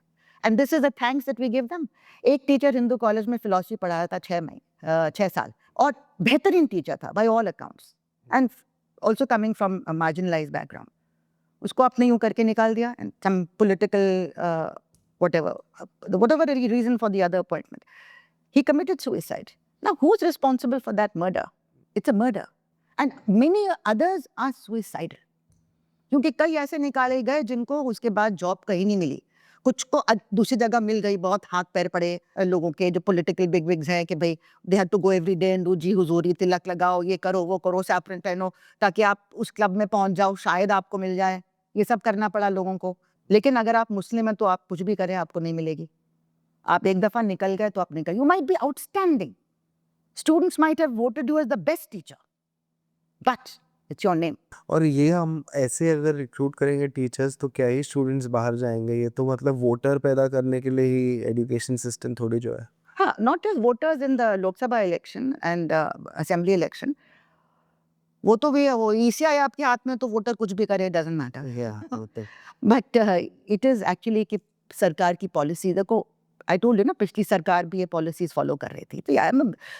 And this is a thanks that we give them. एक टीचर हिंदू कॉलेज में फिलॉसफी पढ़ाया था 6 साल, और बेहतरीन टीचर था by all accounts, and also coming from marginalised background. उसको आपने यूं करके निकाल दिया, and some political whatever the reason for the other appointment, he committed suicide. Now who's responsible for that murder? It's a murder, and many others are suicidal. क्योंकि कई ऐसे निकाले गए जिनको उसके बाद जॉब कहीं नहीं मिली, कुछ को दूसरी जगह मिल गई, बहुत हाथ पैर पड़े लोगों के जो पॉलिटिकल बिग विग्स हैं कि भाई they have to go every day and do जी हुजूरी, तिलक लगाओ, ये करो वो करो, सैफरन पहनो ताकि आप उस क्लब में पहुंच जाओ, शायद आपको मिल जाए। ये सब करना पड़ा लोगों को। लेकिन अगर आप मुस्लिम हैं तो आप कुछ भी करें आपको नहीं मिलेगी। आप एक दफा निकल गए तो आप निकल, you might be outstanding, students might have voted you as the best teacher, but it's your name. और ये हम ऐसे अगर रिक्रूट करेंगे टीचर्स तो क्या ही स्टूडेंट्स बाहर जाएंगे? ये तो मतलब वोटर पैदा करने के लिए ही एजुकेशन सिस्टम थोड़ी जो है। हाँ, not just voters in the Lok Sabha election and assembly election, वो तो भी वो ईसीआई आपके हाथ में, तो वोटर कुछ भी करे doesn't matter. But it is actually कि सरकार की पॉलिसी, देखो आई टोल्ड यू ना, पिछली सरकार भी ये पॉलिसीज फॉलो कर रही थी। तो यार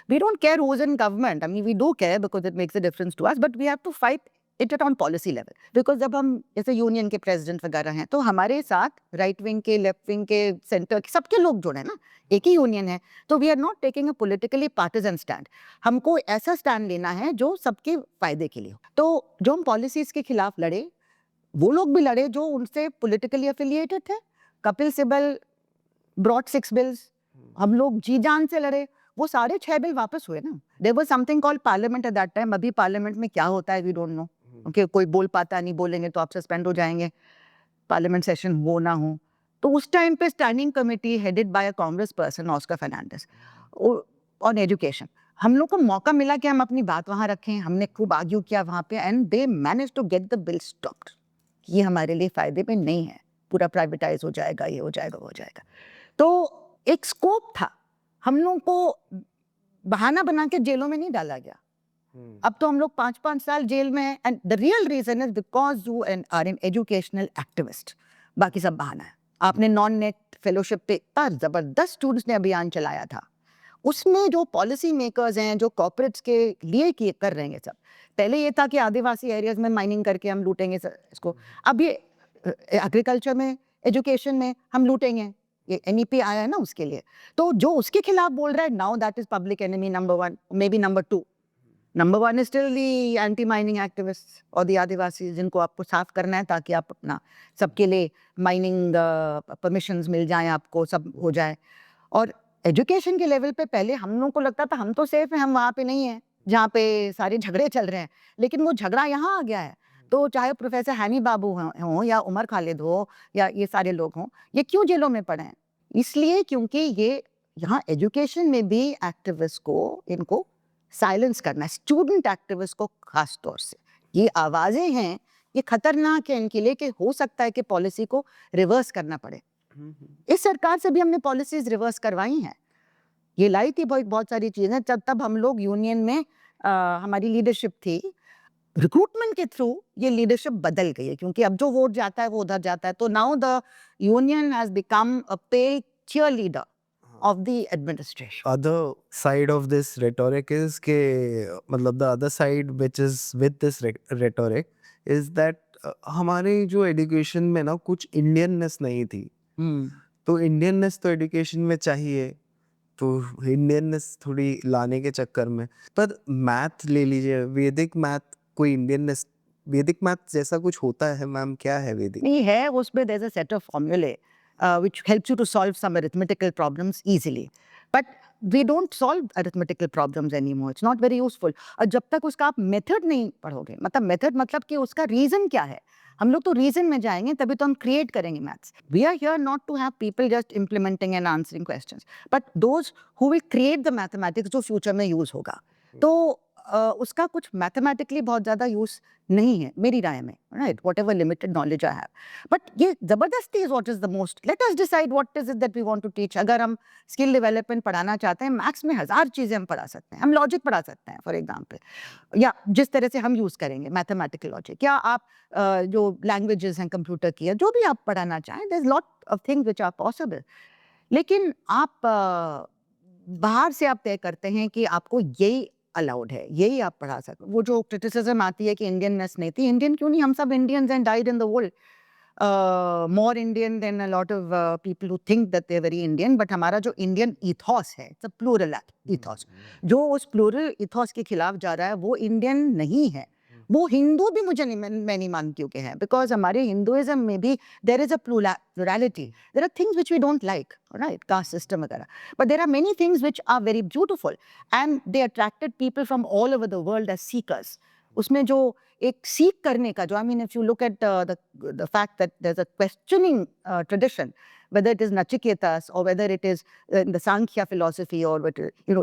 we don't care who's in government, I mean we do care because it makes a difference to us, but we have to fight it on policy level. Because जब हम जैसे यूनियन के president वगैरह हैं तो हमारे साथ राइट विंग के, लेफ्ट विंग के, सेंटर के, सबके लोग जुड़े ना, एक ही यूनियन है। तो we are not taking a politically partisan stand. हमको ऐसा स्टैंड लेना है जो सबके फायदे के लिए हो। तो जो हम पॉलिसीज के खिलाफ लड़े, वो लोग भी लड़े जो उनसे पॉलिटिकली एफिलिएटेड थे। कपिल सिब्बल ब्रॉट 6 बिल्स, हम लोग जी जान से लड़े, वो सारे 6 बिल वापस हुए ना. There was something called parliament at that time. अभी पार्लियामेंट में क्या होता है वी डोंट नो. ओके, कोई बोल पाता नहीं, बोलेंगे तो आप सस्पेंड हो जाएंगे, पार्लियामेंट सेशन हो ना हो. तो उस टाइम पे standing committee headed by a Congress person Oscar Fernandes on education. हम लोग को मौका मिला कि हम अपनी बात वहां रखें. हमने खूब आर्ग्यू किया वहां पे and they manage to get the bill stopped. ये हमारे लिए फायदे में नहीं है, पूरा प्राइवेटाइज हो जाएगा, ये हो जाएगा, वो हो जाएगा. तो एक स्कोप था. हम लोग को बहाना बना के जेलों में नहीं डाला गया. अब तो हम लोग 5-5 साल जेल में हैं. And the real reason is because you are an educational activist. बाकी सब बहाना है. आपने नॉन नेट फेलोशिप पे इतना जबरदस्त स्टूडेंट्स ने अभियान चलाया था. उसमें जो पॉलिसी मेकर्स हैं, जो कॉर्पोरेट्स के लिए कर रहे हैं सब. पहले ये था कि आदिवासी एरियाज में माइनिंग करके हम लूटेंगे इसको. अब ये एग्रीकल्चर में, एजुकेशन में हम लूटेंगे. ये NEP आया है ना उसके लिए. तो जो उसके खिलाफ बोल रहा है, now that is public enemy number 1, may be number 2. Number 1 is still the anti-mining activists और the आदिवासी, जिनको आपको साफ करना है ताकि आप अपना सबके लिए माइनिंग परमिशंस मिल जाएं, आपको सब हो जाए. और एजुकेशन के लेवल पे पहले हम लोगों को लगता था हम तो सेफ हैं, हम वहाँ पे नहीं हैं जहाँ पे सारे झगड़े चल रहे हैं. लेकिन वो झगड़ा यहाँ आ गया है. तो चाहे प्रोफेसर हैनी बाबू हों या उमर खालिद हो या ये सारे लोग हों, ये क्यों जेलों में पड़े हैं? इसलिए क्योंकि ये यहाँ एजुकेशन में भी एक्टिविस्ट को इनको साइलेंस करना है, स्टूडेंट एक्टिविस्ट को खास तौर से. ये आवाजें हैं, ये खतरनाक है इनके लिए कि हो सकता है कि पॉलिसी को रिवर्स करना पड़े. इस सरकार से भी हमने पॉलिसीज रिवर्स करवाई हैं. ये लाई थी बहुत सारी चीजें. तब हम लोग यूनियन में हमारी लीडरशिप थी. रिक्रूटमेंट के थ्रू ये लीडरशिप बदल गई है क्योंकि अब जो वोट जाता है वो उधर जाता है. तो now the union has become a paid cheerleader of the administration. Other side of this rhetoric is के मतलब the other side which is with this rhetoric is that हमारे जो एजुकेशन में ना कुछ इंडियननेस नहीं थी. तो इंडियननेस तो एजुकेशन में चाहिए, तो इंडियननेस थोड़ी लाने के चक्कर में. पर मैथ ले लीजिए, वैदिक मैथ, कोई इंडियननेस वैदिक मैथ जैसा कुछ होता है मैम? क्या है वैदिक? नहीं है, उसमें there's a set of formulae which helps you to solve some arithmetical problems easily. But we don't solve arithmetical problems anymore. It's not very useful. और जब तक उसका आप मेथड नहीं पढ़ोगे, मतलब कि उसका रीजन क्या है, हम लोग तो रीजन में जाएंगे तभी तो हम क्रिएट करेंगे maths. We are here not to have people just implementing and answering questions, but those who will create the mathematics जो फ्यूचर में यूज होगा. तो उसका कुछ मैथमेटिकली बहुत ज़्यादा यूज नहीं है मेरी राय में, right, whatever limited knowledge I have. But ये जबरदस्ती is what is the most. Let us decide what is it that we want to teach. अगर हम स्किल डेवलपमेंट पढ़ाना चाहते हैं, मैथ्स में 1000 चीज़ें हम पढ़ा सकते हैं. हम लॉजिक पढ़ा सकते हैं फॉर एग्जाम्पल, या जिस तरह से हम यूज़ करेंगे मैथमेटिकल लॉजिक, या आप जो लैंग्वेजेस हैं कंप्यूटर की, जो भी आप पढ़ाना चाहें, there is lot of things which are possible. लेकिन आप बाहर से आप तय करते हैं कि आपको यही अलाउड है, यही आप पढ़ा सकते. वो जो क्रिटिसिज्म आती है कि इंडियननेस नहीं थी, इंडियन क्यों नहीं, हम सब Indians and died in the world. More Indian than a lot of people who think that they are very Indian. But हमारा जो इंडियन ईथॉस है, इट्स अ प्लूरल ईथॉस. जो उस प्लूरल ईथॉस के खिलाफ जा रहा है वो इंडियन नहीं है. वो हिंदू भी मुझे नहीं, मैं नहीं मानती हूँ कि है, बिकॉज हमारे हिंदुइज्म में भी there is a plurality. There are things which we don't like, right, caste system वगैरह, but there are many things which are very beautiful and they attracted people from all over the world as seekers. उसमें जो एक सीख करने का जो, I mean if you look at the fact that there is a questioning tradition, whether it is Nachiketas or whether it is the Sankhya philosophy, or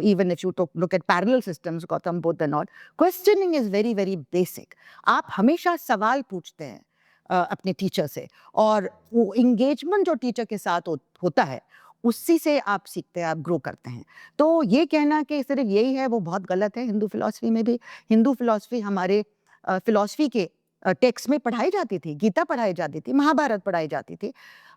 even if you look at parallel systems, Gautam Buddha and all, questioning is very very basic. आप हमेशा सवाल पूछते हैं अपने teacher से, और वो engagement जो टीचर के साथ होता है उसी से आप सीखते हैं, आप ग्रो करते हैं. तो ये कहना कि सिर्फ यही है वो बहुत गलत है. हिंदू फिलॉसफी में भी, हिंदू फिलॉसफी हमारे फिलॉसफी के टेक्स्ट में पढ़ाई जाती थी, गीता पढ़ाई जाती थी, महाभारत पढ़ाई जाती थी.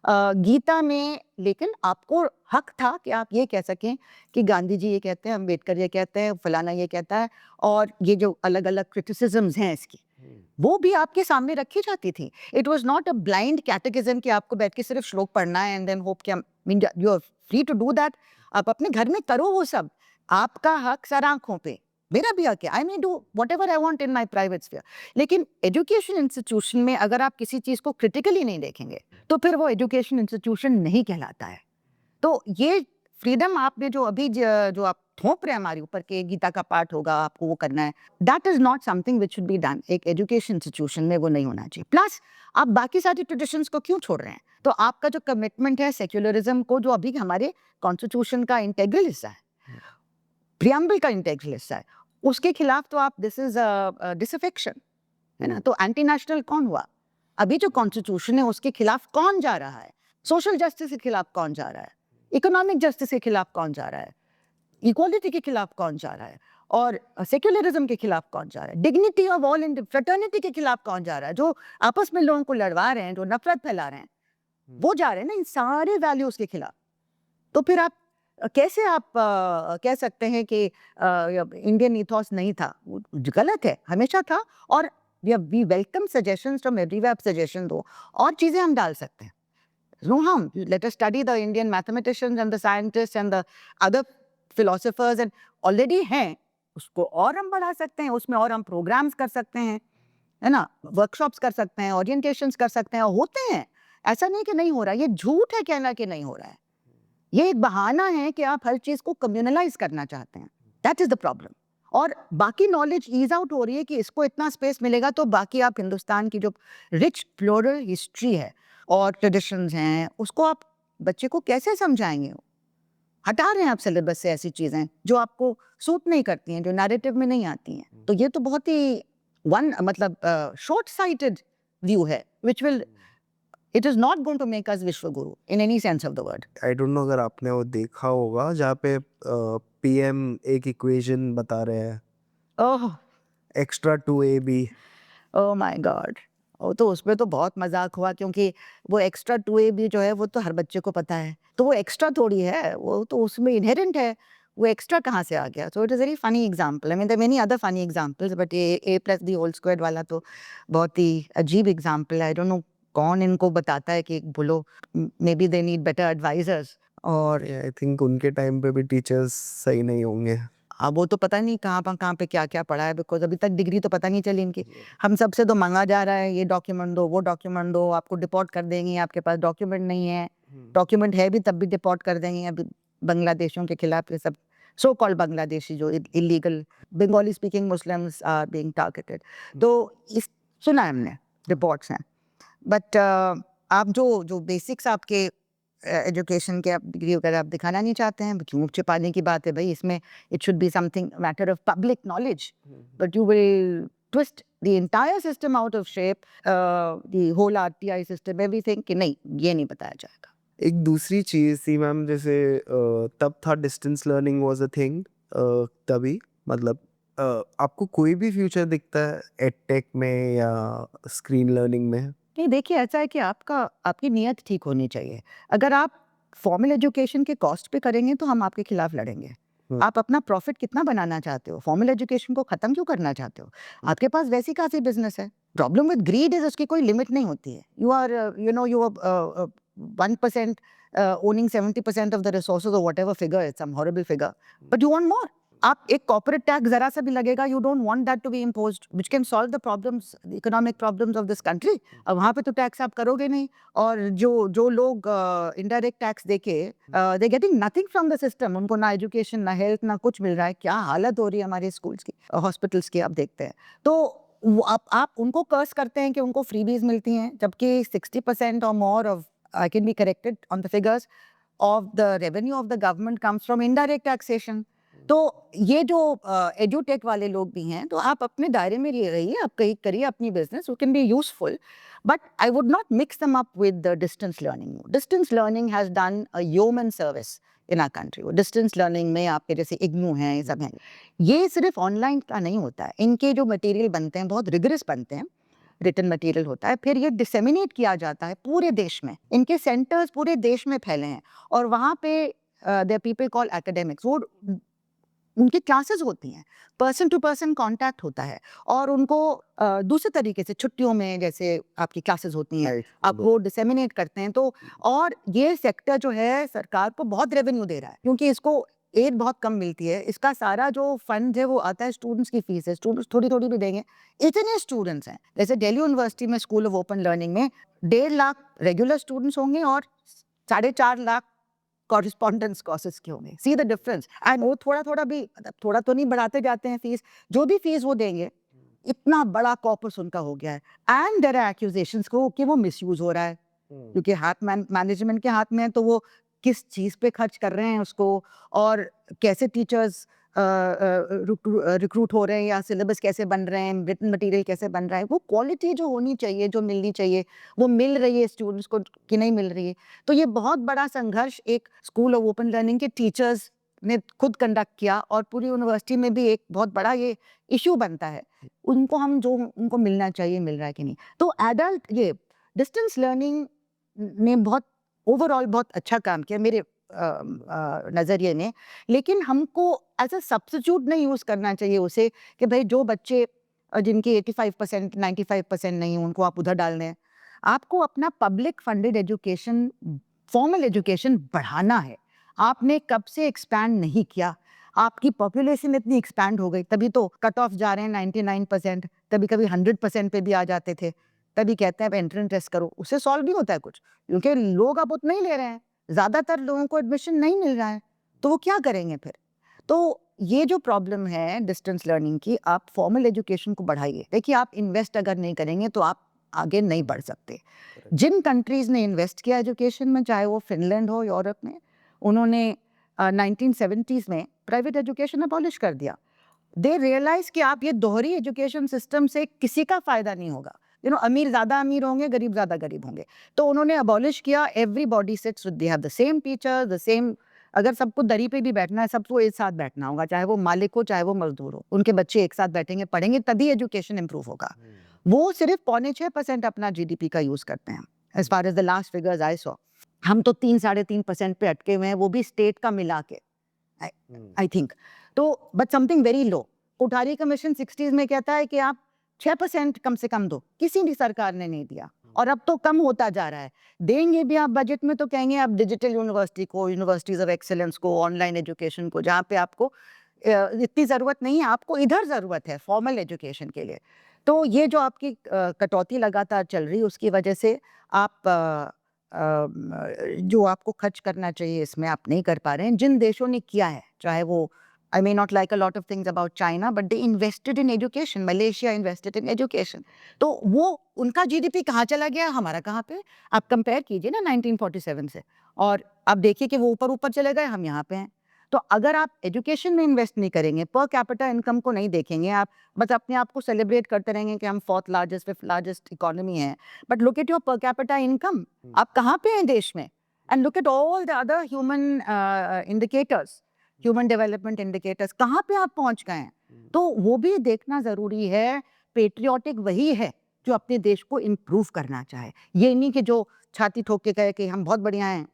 गीता में लेकिन आपको हक था कि आप ये कह सकें कि गांधी जी ये कहते हैं, अम्बेडकर ये कहते हैं, फलाना ये कहता है, और ये जो अलग अलग क्रिटिसिज्म्स हैं इसकी, वो भी आपके सामने रखी जाती थी. It was not a blind catechism कि आपको बैठ के सिर्फ श्लोक पढ़ना है एंड देन होप कि you are free to do that. आप अपने घर में करो वो सब, आपका हक सर आंखों पे. मेरा भी हक है, I may do whatever I want in my private sphere. लेकिन एजुकेशन इंस्टीट्यूशन में अगर आप किसी चीज़ को क्रिटिकली नहीं देखेंगे तो फिर वो एजुकेशन इंस्टीट्यूशन नहीं कहलाता है. तो ये फ्रीडम आपने जो अभी जो आप थोप रहे हैं हमारे ऊपर के गीता का पाठ होगा, आपको वो करना है, that is not something which should be done. एक एजुकेशन इंस्टीट्यूशन में वो नहीं होना चाहिए। प्लस आप बाकी सारी ट्रेडिशंस को क्यों छोड़ रहे हैं? तो आपका जो कमिटमेंट है सेक्युलरिज्म को, जो अभी हमारे कॉन्स्टिट्यूशन का इंटेग्रल हिस्सा है, प्रियम्बल का इंटेग्रल हिस्सा है, उसके खिलाफ तो आप दिस इज डिसअफेक्शन, है ना? तो एंटी नेशनल कौन हुआ? अभी जो कॉन्स्टिट्यूशन है उसके खिलाफ कौन जा रहा है? सोशल जस्टिस के खिलाफ कौन जा रहा है? इकोनॉमिक जस्टिस के खिलाफ कौन जा रहा है? इक्वालिटी के खिलाफ कौन जा रहा है? और सेक्युलरिज्म के खिलाफ कौन जा रहा है? Dignity of all in fraternity के खिलाफ कौन जा रहा है? जो आपस में लोगों को लड़वा रहे हैं, जो नफरत फैला रहे हैं, वो जा रहे हैं ना इन सारे वैल्यूज के खिलाफ। तो फिर आप कैसे आप कह सकते हैं कि इंडियन इथॉस नहीं था? वो गलत है, हमेशा था। और we welcome suggestions from everywhere. आप सजेशन दो, और चीजें हम डाल सकते हैं। No harm. Let us study the Indian mathematicians and the scientists and the other philosophers, and already हैं, उसको और हम बढ़ा सकते हैं, उसमें और हम प्रोग्राम्स कर सकते हैं, है ना? वर्कशॉप्स कर सकते हैं, ओरिएंटेशंस कर सकते हैं, और होते हैं। ऐसा नहीं कि नहीं हो रहा। ये झूठ है कहना कि नहीं हो रहा है। ये एक बहाना है कि आप हर चीज को कम्युनलाइज करना चाहते हैं। That is the problem. और बाकी नॉलेज ईज आउट हो रही है कि इसको इतना स्पेस मिलेगा तो बाकी आप हिंदुस्तान की जो रिच फ्लोरल हिस्ट्री है और ट्रेडिशंस हैं, उसको आप बच्चे को कैसे समझाएंगे? हटा रहे हैं आप सिलेबस से ऐसी चीजें जो आपको सूट नहीं करती हैं, जो नैरेटिव में नहीं आती हैं। तो ये तो बहुत ही शॉर्ट साइटेड व्यू है, which will it is not going to make us विश्व गुरु in any sense of the word. I don't know अगर आपने वो देखा होगा जहाँ पे पीएम एक इक्वेशन बता रहे हैं, oh extra 2ab। Oh my God, वो तो उसमें तो बहुत मजाक हुआ, क्योंकि वो एक्स्ट्रा 2ab जो है वो तो हर बच्चे को पता है। तो वो एक्स्ट्रा थोड़ी है, वो तो उसमें इनहेरेंट है। वो एक्स्ट्रा कहाँ से आ गया? So it is very funny example. I mean there many other funny examples, but ये a+b² वाला तो बहुत ही अजीब एग्जाम्पल है। आई डोंट नो कौन इनको बताता है कि बोलो, maybe they need better advisers. और आई थिंक उनके टाइम पे भी टीचर्स सही नहीं होंगे। अब वो तो पता नहीं कहाँ पे क्या क्या पढ़ा है, बिकॉज अभी तक डिग्री तो पता नहीं चली इनकी। हम सबसे तो मांगा जा रहा है, ये डॉक्यूमेंट दो, वो डॉक्यूमेंट दो, आपको डिपोर्ट कर देंगे, आपके पास डॉक्यूमेंट नहीं है। डॉक्यूमेंट है भी तब भी डिपोर्ट कर देंगे। अभी बांग्लादेशियों के खिलाफ ये सब सो कॉल्ड बांग्लादेशी जो illegal Bengali speaking Muslims are being targeted. तो इस सुना है हमने, रिपोर्ट्स हैं। बट आप जो बेसिक्स आपके एजुकेशन के आप डिग्री वगैरह आप दिखाना नहीं चाहते हैं, क्यों? छिपाने की बात है भाई इसमें। It should be something matter of public knowledge, but you will twist the entire system out of shape, the whole RTI system, everything, कि नहीं ये नहीं बताया जाएगा। एक दूसरी चीज़ थी मैम, जैसे तब था distance learning was a thing, तभी मतलब आपको कोई भी फ्यूचर दिखता है एडटेक में या स्क्रीन लर्निंग में? नहीं, देखिए ऐसा है कि आपकी नीयत ठीक होनी चाहिए। अगर आप फॉर्मल एजुकेशन के कॉस्ट पे करेंगे तो हम आपके खिलाफ लड़ेंगे। आप अपना प्रॉफिट कितना बनाना चाहते हो? फॉर्मल एजुकेशन को खत्म क्यों करना चाहते हो? आपके पास वैसी काफी बिजनेस है। प्रॉब्लम विद ग्रीड इज उसकी कोई लिमिट नहीं होती है। You are 1% owning 70% of the resources or whatever figure, it's some horrible figure, but you want more. आप एक कॉर्पोरेट टैक्स जरा सा भी लगेगा, you don't want that to be imposed, which can solve the problems, the economic problems of this country. अब वहाँ पे तो टैक्स आप करोगे नहीं। और जो लोग इनडायरेक्ट टैक्स देके they getting nothing from the system, उनको ना एजुकेशन, ना हेल्थ, ना कुछ मिल रहा है। क्या हालत हो रही है हमारे स्कूल्स की, हॉस्पिटल्स की, आप देखते हैं। तो आप उनको कर्स करते हैं कि उनको फ्रीबीज मिलती हैं, जबकि 60% और more of, I can be corrected on the figures, of the revenue of the government comes from indirect taxation. तो ये जो एजुटेक वाले लोग भी हैं, तो आप अपने दायरे में रहिए, आप कहीं करिए अपनी business, you can be useful, but I would not mix them up with the distance learning. Distance learning has done a yeoman service in our country. वो distance learning में आपके जैसे इग्नू हैं, ये सब हैं, ये सिर्फ ऑनलाइन का नहीं होता है। इनके जो मटेरियल बनते हैं बहुत रिगरस बनते हैं, रिटन मटेरियल होता है, फिर ये डिसेमिनेट किया जाता है पूरे देश में। इनके सेंटर्स पूरे देश में फैले हैं, और वहाँ पे देयर पीपल कॉल एकेडमिक्स, वो उनकी क्लासेस होती हैं, पर्सन टू पर्सन कांटेक्ट होता है, और उनको दूसरे तरीके से छुट्टियों में जैसे आपकी क्लासेस होती हैं, आप वो डिसेमिनेट करते हैं। तो और ये सेक्टर जो है सरकार को बहुत रेवेन्यू दे रहा है, क्योंकि इसको एड बहुत कम मिलती है। इसका सारा जो फंड है वो आता है स्टूडेंट्स की फीस है, स्टूडेंट्स थोड़ी थोड़ी भी देंगे। इतने स्टूडेंट्स हैं, जैसे दिल्ली यूनिवर्सिटी में स्कूल ऑफ ओपन लर्निंग में 1.5 लाख रेगुलर स्टूडेंट्स होंगे और 4.5 लाख कॉरेस्पॉन्डेंस कोर्सेज क्यों नहीं? See the difference. एंड वो थोड़ा भी, मतलब थोड़ा तो नहीं बढ़ाते जाते हैं फीस, जो भी फीस वो देंगे इतना बड़ा कॉर्पस उनका हो गया है। एंड देयर आर एक्यूजेशंस को कि वो मिसयूज हो रहा है, क्योंकि हाथ मैनेजमेंट के हाथ में है, तो वो किस चीज़ पे खर्च कर रहे हैं उसको, और कैसे टीचर्स रिक्रूट हो रहे हैं, या सिलेबस कैसे बन रहे हैं, रिटन मटेरियल कैसे बन रहा है, वो क्वालिटी जो होनी चाहिए, जो मिलनी चाहिए, वो मिल रही है स्टूडेंट्स को कि नहीं मिल रही है। तो ये बहुत बड़ा संघर्ष एक स्कूल ऑफ ओपन लर्निंग के टीचर्स ने खुद कंडक्ट किया, और पूरी यूनिवर्सिटी में भी एक बहुत बड़ा ये इशू बनता है। उनको हम जो उनको मिलना चाहिए मिल रहा है कि नहीं। तो एडल्ट ये डिस्टेंस लर्निंग ने बहुत ओवरऑल बहुत अच्छा काम किया मेरे नज़रिए में, लेकिन हमको एज अ सब्स्टिट्यूट नहीं यूज़ करना चाहिए उसे, कि भाई जो बच्चे जिनकी 85% 95% नहीं उनको आप उधर डाल दें। आपको अपना public funded education, formal education बढ़ाना है। आपने कब से एक्सपैंड नहीं किया, आपकी पॉपुलेशन इतनी एक्सपैंड हो गई, तभी तो कट ऑफ जा रहे हैं 99%, कभी कभी 100% पे भी आ जाते थे। तभी कहते हैं अब एंट्रेंस टेस्ट करो, उससे सॉल्व नहीं होता है कुछ, क्योंकि लोग अब उतना ही ले रहे हैं, ज़्यादातर लोगों को एडमिशन नहीं मिल रहा है, तो वो क्या करेंगे फिर? तो ये जो प्रॉब्लम है डिस्टेंस लर्निंग की, आप फॉर्मल एजुकेशन को बढ़ाइए। देखिए, आप इन्वेस्ट अगर नहीं करेंगे तो आप आगे नहीं बढ़ सकते। जिन कंट्रीज़ ने इन्वेस्ट किया एजुकेशन में, चाहे वो फिनलैंड हो, यूरोप में, उन्होंने 1970s में प्राइवेट एजुकेशन अबॉलिश कर दिया। दे रियलाइज कि आप ये दोहरी एजुकेशन सिस्टम से किसी का फ़ायदा नहीं होगा। अमीर ज़्यादा अमीर होंगे, गरीब ज़्यादा गरीब होंगे। तो उन्होंने अबॉलिश किया, everybody sits, they have the same teacher, the same, अगर सबको दरी पे भी बैठना है, सबको एक साथ बैठना होगा, चाहे वो मालिक हो चाहे वो मजदूर हो, उनके बच्चे एक साथ बैठेंगे, पढ़ेंगे, तभी एजुकेशन इंप्रूव होगा। वो सिर्फ 0.6% अपना जीडीपी का यूज़ करते हैं, as far as the last figures I saw. हम तो 3-3.5% पे अटके हुए हैं, वो भी स्टेट का मिला के, आई थिंक। तो but something very low. Kothari commission 60s में कहता है कि आप 6% कम से कम दो, किसी भी सरकार ने नहीं दिया, और अब तो कम होता जा रहा है। देंगे भी आप बजट में तो कहेंगे आप डिजिटल यूनिवर्सिटी को, यूनिवर्सिटीज ऑफ एक्सेलेंस को, ऑनलाइन एजुकेशन को, जहाँ पे आपको इतनी ज़रूरत नहीं है, आपको इधर ज़रूरत है फॉर्मल एजुकेशन के लिए। तो ये जो आपकी कटौती लगातार चल रही है, उसकी वजह से आप जो आपको खर्च करना चाहिए इसमें आप नहीं कर पा रहे हैं। जिन देशों ने किया है, चाहे वो, I may not like a lot of things about China, but they invested in education. Malaysia invested in education. तो वो उनका जीडीपी कहाँ चला गया, हमारा कहाँ पे? आप कंपेयर कीजिए ना 1947 से, और आप देखिए कि वो ऊपर ऊपर चले गए, हम यहाँ पे हैं। तो अगर आप एजुकेशन में इन्वेस्ट नहीं करेंगे, पर कैपिटा इनकम को नहीं देखेंगे, आप बस अपने आप को सेलिब्रेट करते रहेंगे कि हम 4th largest 5th largest economy है, but look at your per capita income, आप कहाँ पे हैं देश में? And look at all the other human indicators, human development indicators, कहाँ पे आप पहुंच गए हैं? तो वो भी देखना ज़रूरी है। पेट्रियाटिक वही है जो अपने देश को इम्प्रूव करना चाहे, ये नहीं कि जो छाती ठोक के कहे कि हम बहुत बढ़िया हैं,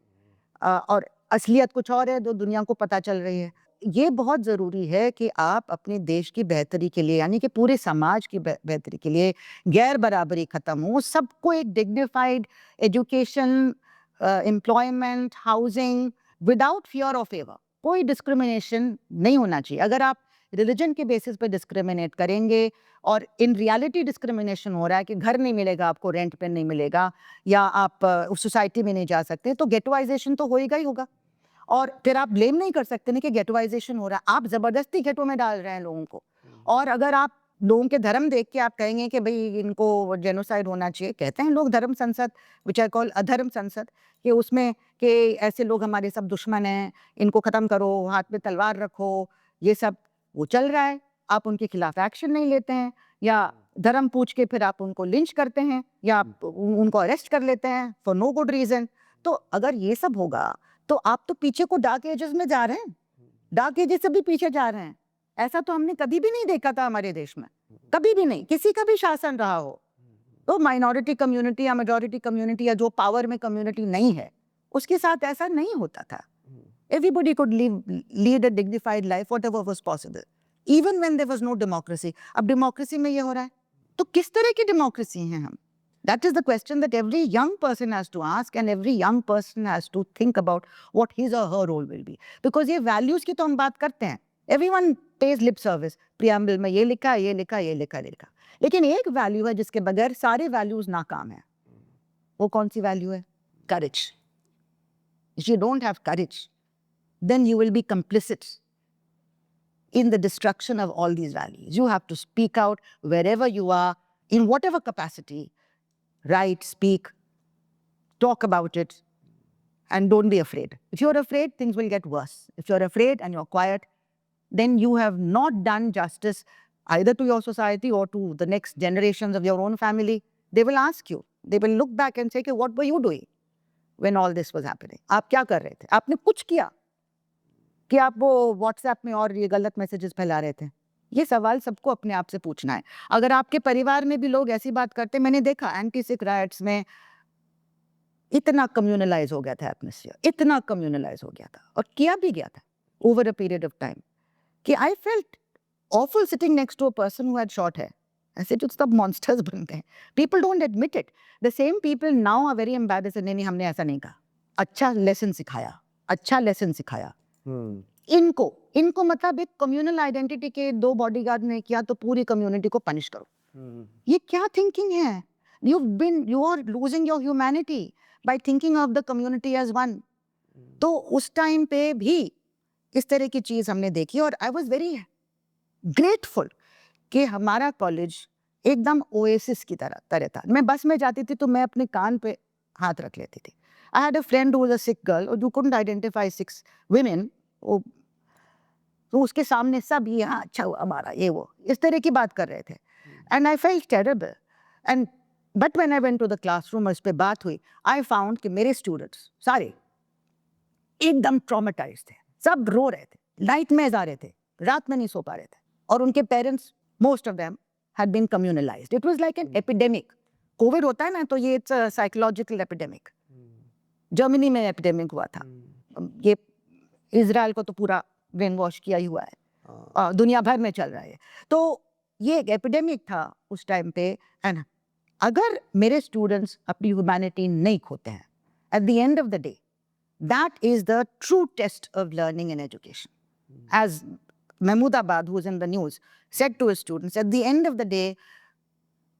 और असलियत कुछ और है जो दुनिया को पता चल रही है। ये बहुत ज़रूरी है कि आप अपने देश की बेहतरी के लिए, यानी कि पूरे समाज की बेहतरी के लिए, गैर बराबरी ख़त्म हो, सबको एक dignified education, employment, housing, without fear of favour, कोई डिस्क्रिमिनेशन नहीं होना चाहिए। अगर आप रिलीजन के बेसिस पे डिस्क्रिमिनेट करेंगे, और इन रियलिटी डिस्क्रिमिनेशन हो रहा है कि घर नहीं मिलेगा आपको, रेंट पे नहीं मिलेगा, या आप उस सोसाइटी में नहीं जा सकते, तो गेटवाइजेशन तो होएगा ही होगा। और फिर आप ब्लेम नहीं कर सकते ना कि गेटवाइजेशन हो रहा है, आप ज़बरदस्ती गेटों में डाल रहे हैं लोगों को। और अगर आप लोगों के धर्म देख के आप कहेंगे कि भाई इनको जेनोसाइड होना चाहिए, कहते हैं लोग धर्म संसद, विच आर कॉल्ड अधर्म संसद, कि उसमें कि ऐसे लोग हमारे सब दुश्मन हैं, इनको ख़त्म करो, हाथ में तलवार रखो, ये सब वो चल रहा है। आप उनके खिलाफ एक्शन नहीं लेते हैं, या धर्म पूछ के फिर आप उनको लिंच करते हैं, या आप उनको अरेस्ट कर लेते हैं फॉर नो गुड रीज़न। तो अगर ये सब होगा तो आप तो पीछे को डार्क एजेस में जा रहे हैं, डार्क एजेस से भी पीछे जा रहे हैं। ऐसा तो हमने कभी भी नहीं देखा था हमारे देश में, कभी भी नहीं, किसी का भी शासन रहा हो। तो माइनॉरिटी कम्युनिटी या मेजॉरिटी कम्युनिटी, या जो पावर में कम्युनिटी नहीं है, उसके साथ ऐसा नहीं होता था। Everybody could lead a dignified life, whatever was possible, even when there was no democracy. अब democracy में ये हो रहा है, तो किस तरह की democracy हैं हम? That is the question that every young person has to ask, and every young person has to think about what his or her role will be. Because ये values की तो हम बात करते हैं, everyone pays lip service, preamble में ये लिखा, ये लिखा, ये लिखा, ये लिखा, लेकिन एक value है जिसके बगैर सारे values नाकाम हैं। वो कौन सी value है? Courage. if you don't have courage, then you will be complicit in the destruction of all these values. You have to speak out wherever you are, in whatever capacity. Write, speak, talk about it, and don't be afraid. If you're afraid, things will get worse. If you're afraid and you're quiet, then you have not done justice either to your society or to the next generations of your own family. They will ask you. They will look back and say, what were you doing when all this was happening? आप क्या कर रहे थे? आपने कुछ किया कि आप वो WhatsApp में और ये गलत मैसेजेस फैला रहे थे? ये सवाल सबको अपने आप से पूछना है. अगर आपके परिवार में भी लोग ऐसी बात करते, मैंने देखा एंटी-सिख राइट्स में इतना कम्युनलाइज हो गया था एटमॉस्फेयर, इतना कम्युनलाइज हो गया था और किया भी गया था over a period of time कि I felt awful sitting next to a person who had short hair. I said, it's the monsters बनते हैं. People don't admit it. The same people now are very embarrassed. नहीं हमने ऐसा नहीं कहा. अच्छा lesson सिखाया, अच्छा लेसन सिखाया. इनको मतलब एक कम्युनल आइडेंटिटी के 2 बॉडीगार्ड ने किया तो पूरी कम्युनिटी को पनिश करो. ये क्या थिंकिंग है? You are losing your humanity by thinking of the community as one. तो उस टाइम पे भी इस तरह की चीज हमने देखी और आई वॉज वेरी ग्रेटफुल कि हमारा कॉलेज एकदम ओएसिस की तरह था. मैं बस में जाती थी तो मैं अपने कान पे हाथ रख लेती थी. I had a friend who was a sick girl और यू कुडंट आइडेंटिफाई 6 women. तो उसके सामने सब ये हाँ अच्छा हुआ हमारा ये वो इस तरह की बात कर रहे थे. And I felt terrible. And but when I went to the classroom और इस पे बात हुई, आई फाउंड कि मेरे स्टूडेंट्स सारे एकदम ट्रॉमेटाइज्ड थे. सब रो रहे थे, नाइटमेयर्स आ रहे थे, रात में नहीं सो पा रहे थे और उनके parents most of them had been communalised. It was like an epidemic. Covid होता है ना तो ये it's a psychological epidemic. Germany में एपिडेमिक हुआ था. ये इजराइल को तो पूरा ब्रेन वॉश किया ही हुआ है, दुनिया भर में चल रहा है. तो ये एक एपिडेमिक था उस टाइम पे. एंड अगर मेरे स्टूडेंट्स अपनी ह्यूमैनिटी नहीं खोते हैं, at the end of the day that is the true test of learning and education. As Mahmoodabad, who is in the news, said to his students, at the end of the day,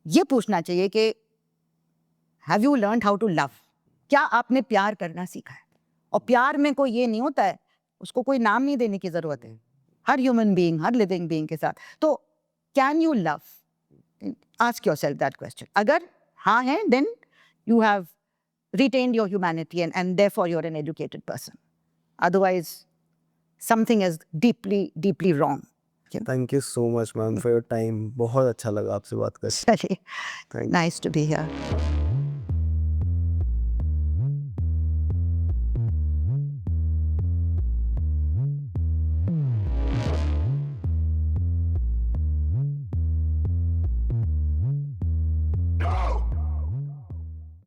ये पूछना चाहिए कि have you learned how to love? क्या आपने प्यार करना सीखा है? और प्यार में कोई ये नहीं होता है, उसको कोई नाम नहीं देने की जरूरत है. हर ह्यूमन बीइंग, हर लिविंग बीइंग के साथ. तो can you love? Ask yourself that question. अगर हाँ है, then you have retained your humanity and therefore you're an educated person. Otherwise, something is deeply, deeply wrong. Thank you so much, ma'am, for your time. बहुत अच्छा लगा आपसे बात करके. Nice to be here.